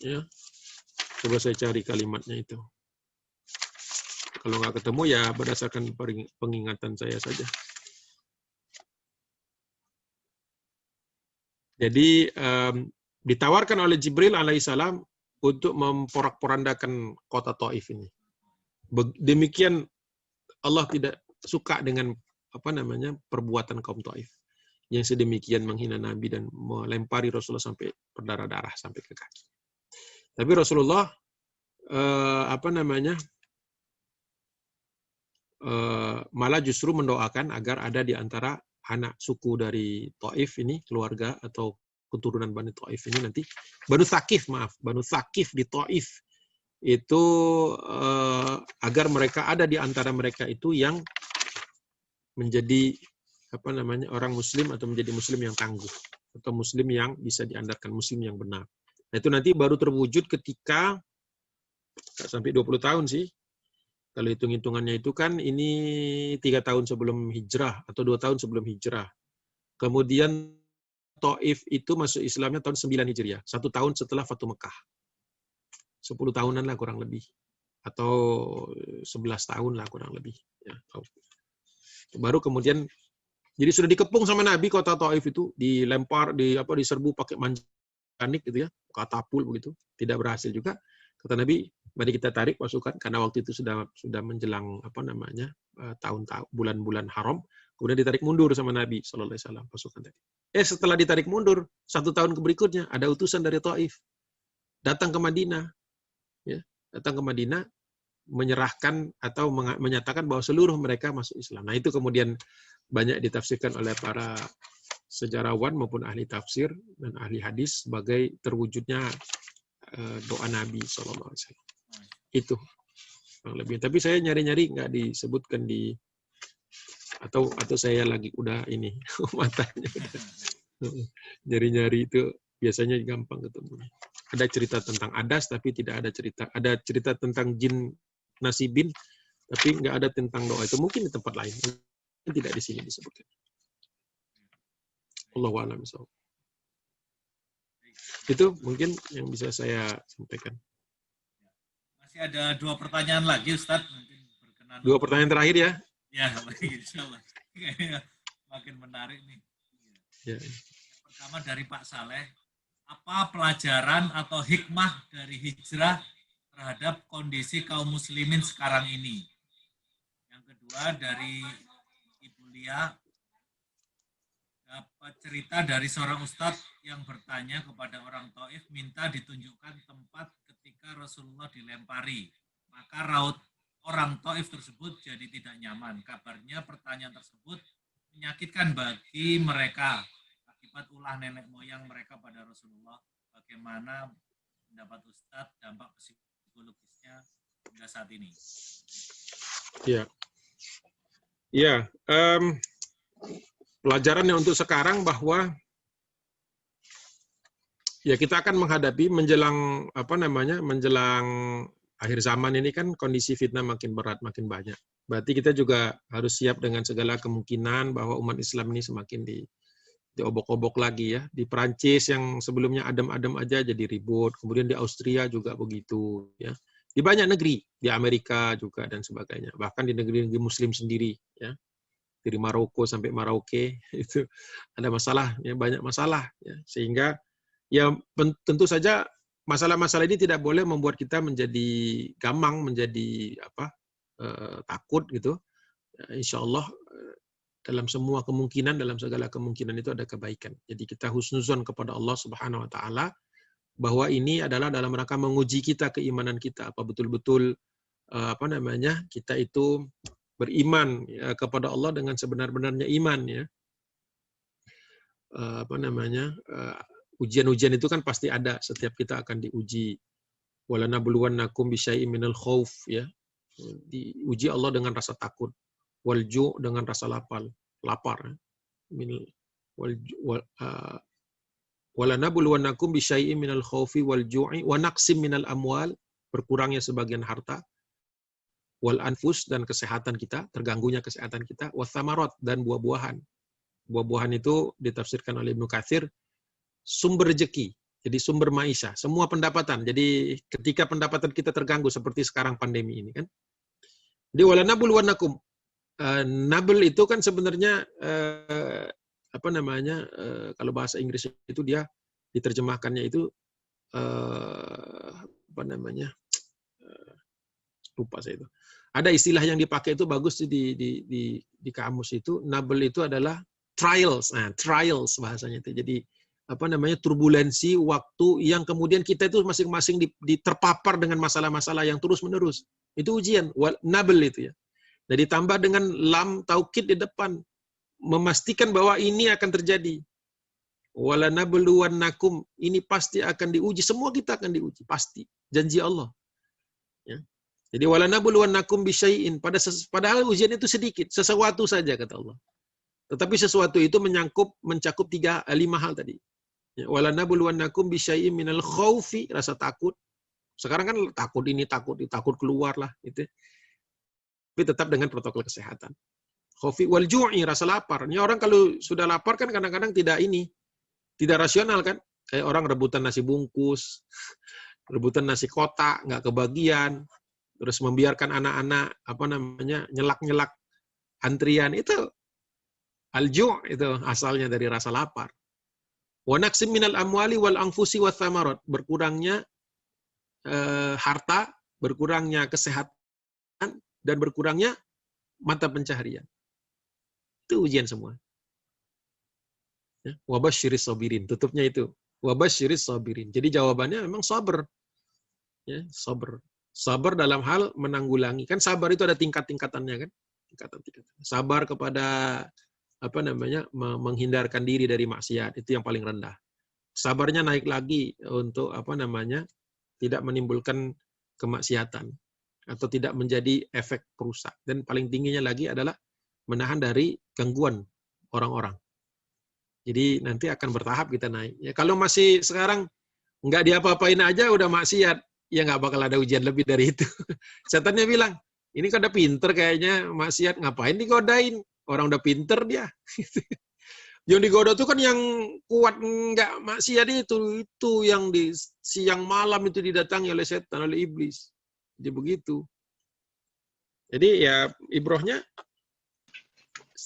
Ya. Coba saya cari kalimatnya itu. Kalau nggak ketemu ya berdasarkan pengingatan saya saja. Jadi ditawarkan oleh Jibril alaihissalam untuk memporak-porandakan kota Taif ini. Demikian Allah tidak suka dengan perbuatan kaum Taif yang sedemikian menghina Nabi dan melempari Rasulullah sampai berdarah-darah sampai ke kaki. Tapi Rasulullah malah justru mendoakan agar ada di antara anak suku dari Taif ini, keluarga atau keturunan Bani Taif ini nanti, Banu Thaqif di Taif itu agar mereka ada di antara mereka itu yang menjadi orang Muslim atau menjadi Muslim yang tangguh atau Muslim yang bisa diandalkan, Muslim yang benar. Nah, itu nanti baru terwujud ketika nggak sampai 20 tahun sih. Kalau hitung-hitungannya itu kan ini 3 tahun sebelum hijrah atau 2 tahun sebelum hijrah. Kemudian Taif itu masuk Islamnya tahun 9 Hijriah, 1 tahun setelah Fatu Mekah. 10 tahunan lah kurang lebih. Atau 11 tahun lah kurang lebih. Ya. Baru kemudian, jadi sudah dikepung sama Nabi kota Taif itu, dilempar, diserbu pakai manjanik gitu ya, katapul begitu, tidak berhasil juga. Kata Nabi, mari kita tarik pasukan karena waktu itu sudah menjelang tahun-tahun bulan-bulan haram, kemudian ditarik mundur sama Nabi sallallahu alaihi wasallam pasukan tadi. Setelah ditarik mundur 1 tahun berikutnya ada utusan dari Taif datang ke Madinah, ya, datang ke Madinah menyerahkan atau menyatakan bahwa seluruh mereka masuk Islam. Nah, itu kemudian banyak ditafsirkan oleh para sejarawan maupun ahli tafsir dan ahli hadis sebagai terwujudnya doa Nabi SAW. Itu kurang lebih. Tapi saya nyari-nyari nggak disebutkan di atau saya lagi udah ini matanya nyari-nyari itu biasanya gampang ketemu. Ada cerita tentang adas tapi tidak ada cerita. Ada cerita tentang jin nasibin tapi nggak ada tentang doa itu. Mungkin di tempat lain. Tidak di sini disebutkan. Allahu a'lam bishawab. Itu mungkin yang bisa saya sampaikan. Masih ada 2 pertanyaan lagi, Ustadz. Mungkin berkenan. 2 pertanyaan terakhir ya. Ya, insya Allah. Makin menarik nih. Ya. Pertama dari Pak Saleh, apa pelajaran atau hikmah dari hijrah terhadap kondisi kaum muslimin sekarang ini? Yang kedua dari Ibu Lia, dapat cerita dari seorang ustadz yang bertanya kepada orang Taif minta ditunjukkan tempat ketika Rasulullah dilempari. Maka raut orang Taif tersebut jadi tidak nyaman. Kabarnya pertanyaan tersebut menyakitkan bagi mereka akibat ulah nenek moyang mereka pada Rasulullah. Bagaimana pendapat Ustadz dampak psikologisnya hingga saat ini? Ya. Ya, pelajarannya untuk sekarang bahwa ya kita akan menghadapi menjelang menjelang akhir zaman ini kan kondisi fitnah makin berat, makin banyak. Berarti kita juga harus siap dengan segala kemungkinan bahwa umat Islam ini semakin diobok-obok lagi ya. Di Perancis yang sebelumnya adem-adem aja jadi ribut, kemudian di Austria juga begitu ya. Di banyak negeri, di Amerika juga dan sebagainya. Bahkan di negeri-negeri Muslim sendiri ya. Dari Maroko sampai Merauke itu ada masalah ya, banyak masalah ya. Sehingga ya tentu saja masalah-masalah ini tidak boleh membuat kita menjadi gamang, menjadi takut gitu. Ya, insya Allah dalam semua kemungkinan, dalam segala kemungkinan itu ada kebaikan. Jadi kita husnuzon kepada Allah Subhanahu wa taala bahwa ini adalah dalam rangka menguji kita keimanan kita, apa betul-betul kita itu beriman ya, kepada Allah dengan sebenar-benarnya iman ya. Ujian-ujian itu kan pasti ada, setiap kita akan diuji. Walanabluwannakum bisyai'im minal khauf ya. Diuji Allah dengan rasa takut, walju dengan rasa lapar. Walanabluwannakum bisyai'im minal khaufi wal ju'i wa naqsim minal amwal, berkurangnya sebagian harta, wal anfus dan kesehatan kita, terganggunya kesehatan kita, wathamarat dan buah-buahan. Buah-buahan itu ditafsirkan oleh Ibnu Katsir sumber rezeki, jadi sumber maisha, semua pendapatan. Jadi ketika pendapatan kita terganggu seperti sekarang pandemi ini kan. Jadi walanabluwannakum, nabl itu kan sebenarnya kalau bahasa Inggris itu dia diterjemahkannya itu lupa saya itu. Ada istilah yang dipakai itu bagus di kamus itu. Nabl itu adalah trials. Nah, trials bahasanya itu. Jadi turbulensi waktu yang kemudian kita itu masing-masing terpapar dengan masalah-masalah yang terus-menerus. Itu ujian. Nabl itu ya. Nah, ditambah dengan lam taukid di depan memastikan bahwa ini akan terjadi. Walanabluwannakum, ini pasti akan diuji, semua kita akan diuji, pasti. Janji Allah. Ya. Jadi walanabluwannakum bisyai'in, padahal ujian itu sedikit, sesuatu saja kata Allah. Tetapi sesuatu itu mencakup 5 hal tadi. Ya, walanabluwannakum bisyai'in minal khaufi, rasa takut. Sekarang kan takut ini, takut keluar lah gitu. Tapi tetap dengan protokol kesehatan. Khaufi wal ju'i, rasa lapar. Ini orang kalau sudah lapar kan kadang-kadang tidak rasional kan. Kayak orang rebutan nasi bungkus, rebutan nasi kotak, nggak kebagian, terus membiarkan anak-anak nyelak-nyelak antrian, itu al-ju' itu asalnya dari rasa lapar. Wa naqsim minal amwali wal anfusi wath thamarat, berkurangnya harta, berkurangnya kesehatan dan berkurangnya mata pencaharian. Itu ujian semua. Ya, wabasyiris sabirin, tutupnya itu. Wabasyiris sabirin. Jadi jawabannya memang sabar. Ya, sabar. Sabar dalam hal menanggulangi. Kan sabar itu ada tingkat-tingkatannya kan? Tingkatan-tingkatan. Sabar kepada menghindarkan diri dari maksiat, itu yang paling rendah. Sabarnya naik lagi untuk tidak menimbulkan kemaksiatan atau tidak menjadi efek perusak. Dan paling tingginya lagi adalah menahan dari gangguan orang-orang. Jadi nanti akan bertahap kita naik. Ya, kalau masih sekarang nggak diapa-apain aja udah maksiat, ya nggak bakal ada ujian lebih dari itu. Setannya bilang, ini kan udah pinter kayaknya maksiat, ngapain digodain? Orang udah pinter dia. Yang digoda itu kan yang kuat nggak maksiat itu yang di siang malam itu didatangi oleh setan, oleh iblis. Jadi begitu. Jadi ya ibrohnya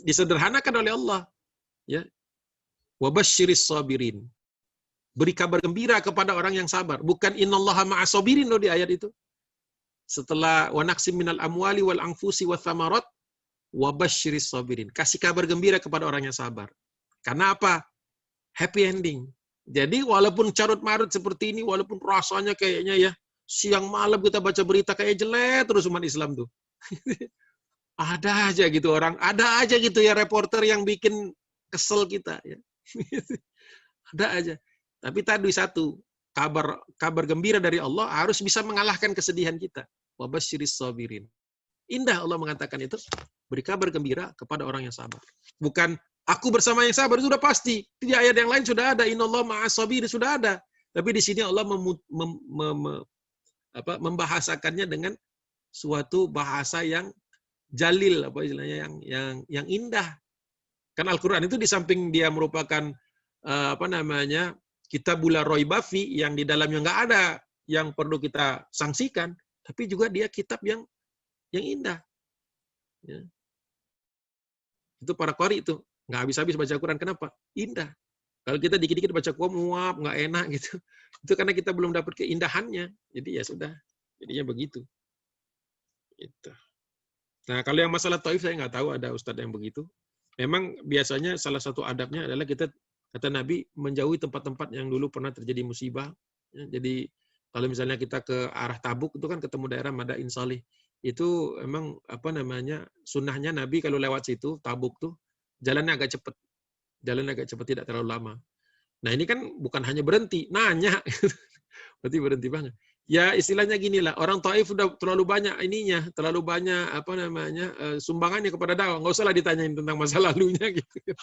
disederhanakan oleh Allah. Ya. Wabasyiris sabirin. Beri kabar gembira kepada orang yang sabar. Bukan innallaha ma'as sabirin loh di ayat itu. Setelah wa naqsim minal amwali wal anfusi wath thamarat wabasyiris sabirin. Kasih kabar gembira kepada orang yang sabar. Karena apa? Happy ending. Jadi walaupun carut-marut seperti ini, walaupun rasanya kayaknya ya, siang malam kita baca berita kayak jelek terus umat Islam tuh. Ada aja gitu orang, ada aja gitu ya reporter yang bikin kesel kita ya. Ada aja. Tapi tadi satu, kabar gembira dari Allah harus bisa mengalahkan kesedihan kita. Wabasyiris sabirin. Indah Allah mengatakan itu, beri kabar gembira kepada orang yang sabar. Bukan aku bersama yang sabar, itu sudah pasti. Di ayat yang lain sudah ada, innallaha ma'as sabirin, sudah ada. Tapi di sini Allah membahasakannya dengan suatu bahasa yang jalil, apa istilahnya, yang indah. Kan Al-Quran itu di samping dia merupakan kitabul la raiba fi, yang di dalamnya nggak ada yang perlu kita sanksikan, tapi juga dia kitab yang indah. Ya. Itu para qari itu nggak habis-habis baca Quran. Kenapa? Indah. Kalau kita dikit-dikit baca Quran muap, nggak enak gitu. Itu karena kita belum dapat keindahannya. Jadi ya sudah. Jadinya begitu. Gitu. Nah, kalau yang masalah Taif saya nggak tahu ada ustadz yang begitu. Memang biasanya salah satu adabnya adalah kita, kata Nabi, menjauhi tempat-tempat yang dulu pernah terjadi musibah. Ya, jadi kalau misalnya kita ke arah Tabuk itu kan ketemu daerah Madain Salih. Itu emang sunnahnya Nabi kalau lewat situ Tabuk tuh jalannya agak cepat. Jalan agak cepat, tidak terlalu lama. Nah, ini kan bukan hanya berhenti, nanya. Berarti berhenti banget. Ya istilahnya gini lah, orang Taif udah terlalu banyak terlalu banyak sumbangannya kepada dakwah. Nggak usah lah ditanyain tentang masa lalunya gitu.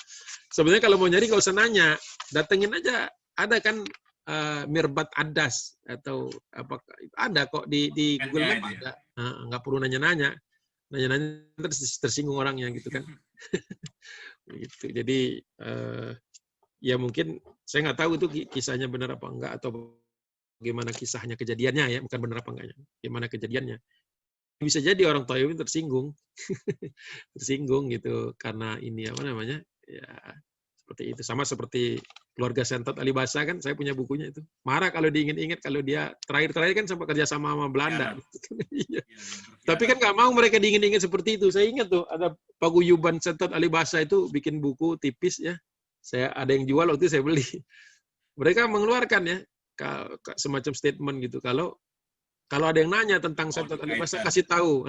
Sebenarnya kalau mau nyari nggak usah nanya, datengin aja. Ada kan Mirbat Adas atau apa, ada kok di Google Map ada. Nggak perlu nanya-nanya. Nanya-nanya tersinggung orangnya gitu kan. Gitu. Jadi ya mungkin saya nggak tahu itu kisahnya benar apa enggak, atau bagaimana kisahnya, kejadiannya ya, bukan benar apa enggaknya, gimana kejadiannya. Bisa jadi orang Taif tersinggung. Tersinggung gitu karena ini ya seperti itu. Sama seperti keluarga Sentot Alibasa kan, saya punya bukunya itu. Marah kalau diingat-ingat kalau dia terakhir kan sempat kerja sama Belanda. Ya. Tapi kan nggak mau mereka diingat-ingat seperti itu. Saya ingat tuh ada paguyuban Sentot Alibasa itu bikin buku tipis ya. Saya ada yang jual waktu itu saya beli. Mereka mengeluarkan ya semacam statement gitu, kalau ada yang nanya tentang Sentot Alibasa kasih tahu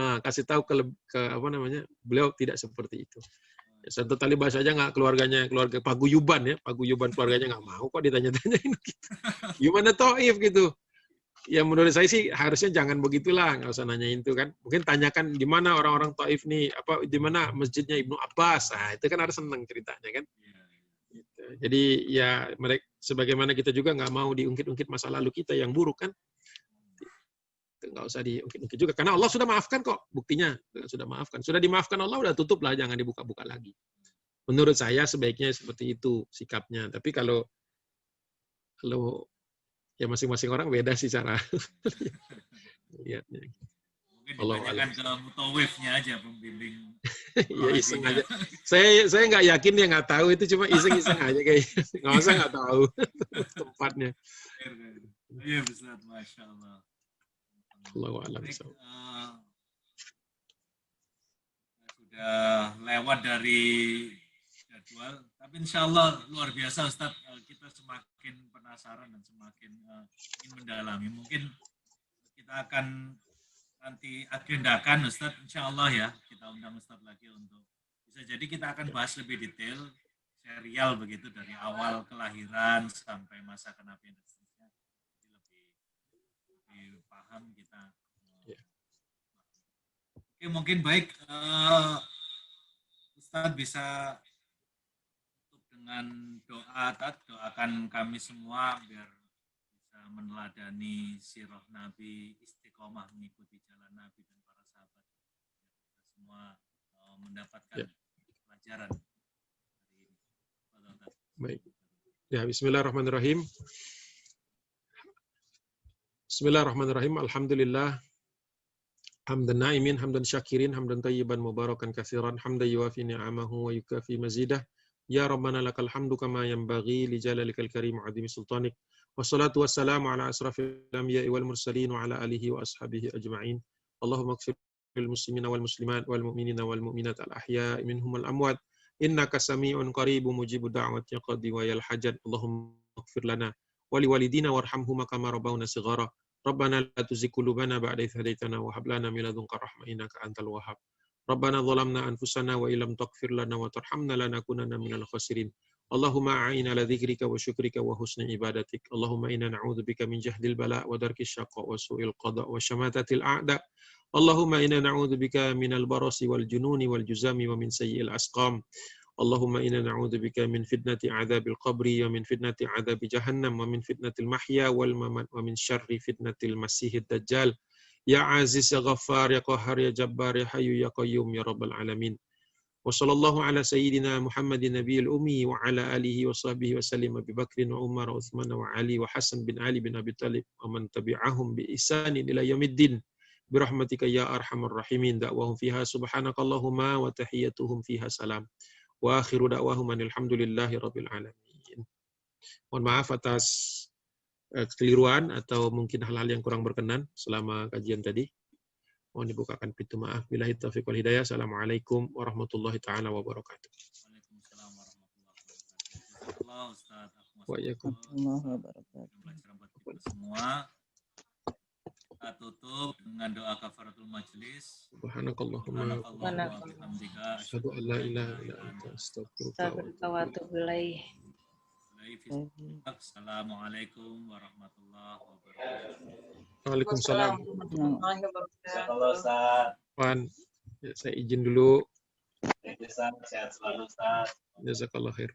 beliau tidak seperti itu. Sentot Alibasa aja nggak, keluarga paguyuban keluarganya nggak mau kok ditanya-tanyain gitu. Gimana Taif gitu? Ya menurut saya sih harusnya jangan begitulah, nggak usah nanyain itu kan. Mungkin tanyakan di mana orang-orang Taif nih, di mana masjidnya Ibnu Abbas. Nah, itu kan harus senang ceritanya kan. Jadi ya mereka, sebagaimana kita juga nggak mau diungkit-ungkit masa lalu kita yang buruk kan, nggak usah diungkit-ungkit juga, karena Allah sudah maafkan kok, buktinya sudah maafkan, sudah dimaafkan Allah, udah tutup lah, jangan dibuka-buka lagi. Menurut saya sebaiknya seperti itu sikapnya. Tapi kalau ya masing-masing orang beda sih cara lihatnya. Mungkin ditanyakan ke mutawifnya aja, pembimbing. Ya iseng aja. Saya nggak yakin dia nggak tahu, itu cuma iseng-iseng aja kayaknya. Nggak usah nggak tahu tempatnya. Iya Ustaz, Masya Allah. Allahu a'lam. Sudah lewat dari jadwal, tapi insya Allah luar biasa Ustaz. Kita semakin penasaran dan semakin ingin mendalami. Mungkin kita akan nanti agendakan Ustadz, insya Allah ya, kita undang Ustadz lagi untuk bisa jadi kita akan bahas lebih detail, serial begitu dari awal kelahiran sampai masa kenabian dan seterusnya. Jadi lebih paham kita. Ya. Oke, mungkin baik Ustadz bisa tutup dengan doa, doakan kami semua biar bisa meneladani sirah Nabi, istiqomah mengikuti jalan Nabi dan para sahabat. Biar kita semua mendapatkan pelajaran hari ini. Baik. Ya, bismillahirrahmanirrahim. Bismillahirrahmanirrahim. Alhamdulillah. Hamdan na'imin, hamdan syakirin, hamdan tayyiban mubarakan katsiran, hamdan yuwafi ni'amahu wa yukafi mazidah. Ya Rabbana lakal hamdu kama yanbaghi li jalalikal karim wa 'azimi sultanik. Wassalatu wassalamu ala asrafil anbiya'i wal mursalin wa ala alihi wa ashabihi ajma'in. Allahumma ighfir lil muslimina wal muslimat wal mu'minina wal mu'minat al ahya'i minhum wal amwat. Innaka sami'un qaribun mujibud da'wati qadi wa yal hajat. Allahumma ighfir lana wa liwalidina warhamhuma kama rabbawna shighara. Rabbana la tuzigh qulubana ba'da idh hadaytana wa hab lana min ladunka rahmah innaka antal wahhab. Rabbana zalamna anfusana wa illam taghfir lana wa tarhamna lanakunanna minal khasirin. Allahumma a'inna ala dzikrika wa syukrika wa husni ibadatik. Allahumma inna na'udzubika min jahdil bala wa darkis syaqqa wa su'il qada wa syamatatil a'da. Allahumma inna na'udzubika minal barasi wal jununi wal juzami wa min sayyi'il asqam. Allahumma inna na'udzubika min fitnati 'adzabil qabri wa min fitnati 'adzabi jahannam wa min fitnatil mahya wal mamat wa min syarri fitnatil masiihid dajjal. Ya Aziz ya Ghaffar ya Qahhar ya Jabbar ya Hayyu ya Qayyum ya Rabbal alamin. Wa sallallahu ala sayyidina Muhammadin nabiyil ummi wa ala alihi wa sahbihi wa sallim Abi Bakrin wa Umar wa Utsman wa Ali wa Hasan bin Ali bin Abi Thalib wa man tabi'ahum bi ihsanin ila yaumiddin. Birahmatika ya arhamar rahimin. Da'wahum fiha subhanakallahumma wa tahiyyatuhum fiha salam. Wa akhiru da'wahum alhamdulillahi rabbil alamin. Mohon maaf atas kekeliruan atau mungkin hal-hal yang kurang berkenan selama kajian tadi. Mohon dibukakan pintu maaf. Billahi taufiq wal hidayah. Assalamualaikum warahmatullahi taala wabarakatuh. Waalaikumsalam warahmatullahi wabarakatuh. Allah Ustaz, Warahmatullahi wabarakatuh. pelajaran buat kita semua. Kita tutup dengan doa kafaratul majelis. Subhanakallahumma Subhanakallah wa bihamdika asyhadu an la ilaha illa anta astaghfiruka wa atubu ilaik. Assalamualaikum warahmatullahi wabarakatuh. Waalaikumsalam. warahmatullahi wabarakatuh. Kalau Ustaz, Wan, ya, saya izin dulu. sehat selalu Ustaz. Jazakallah khair.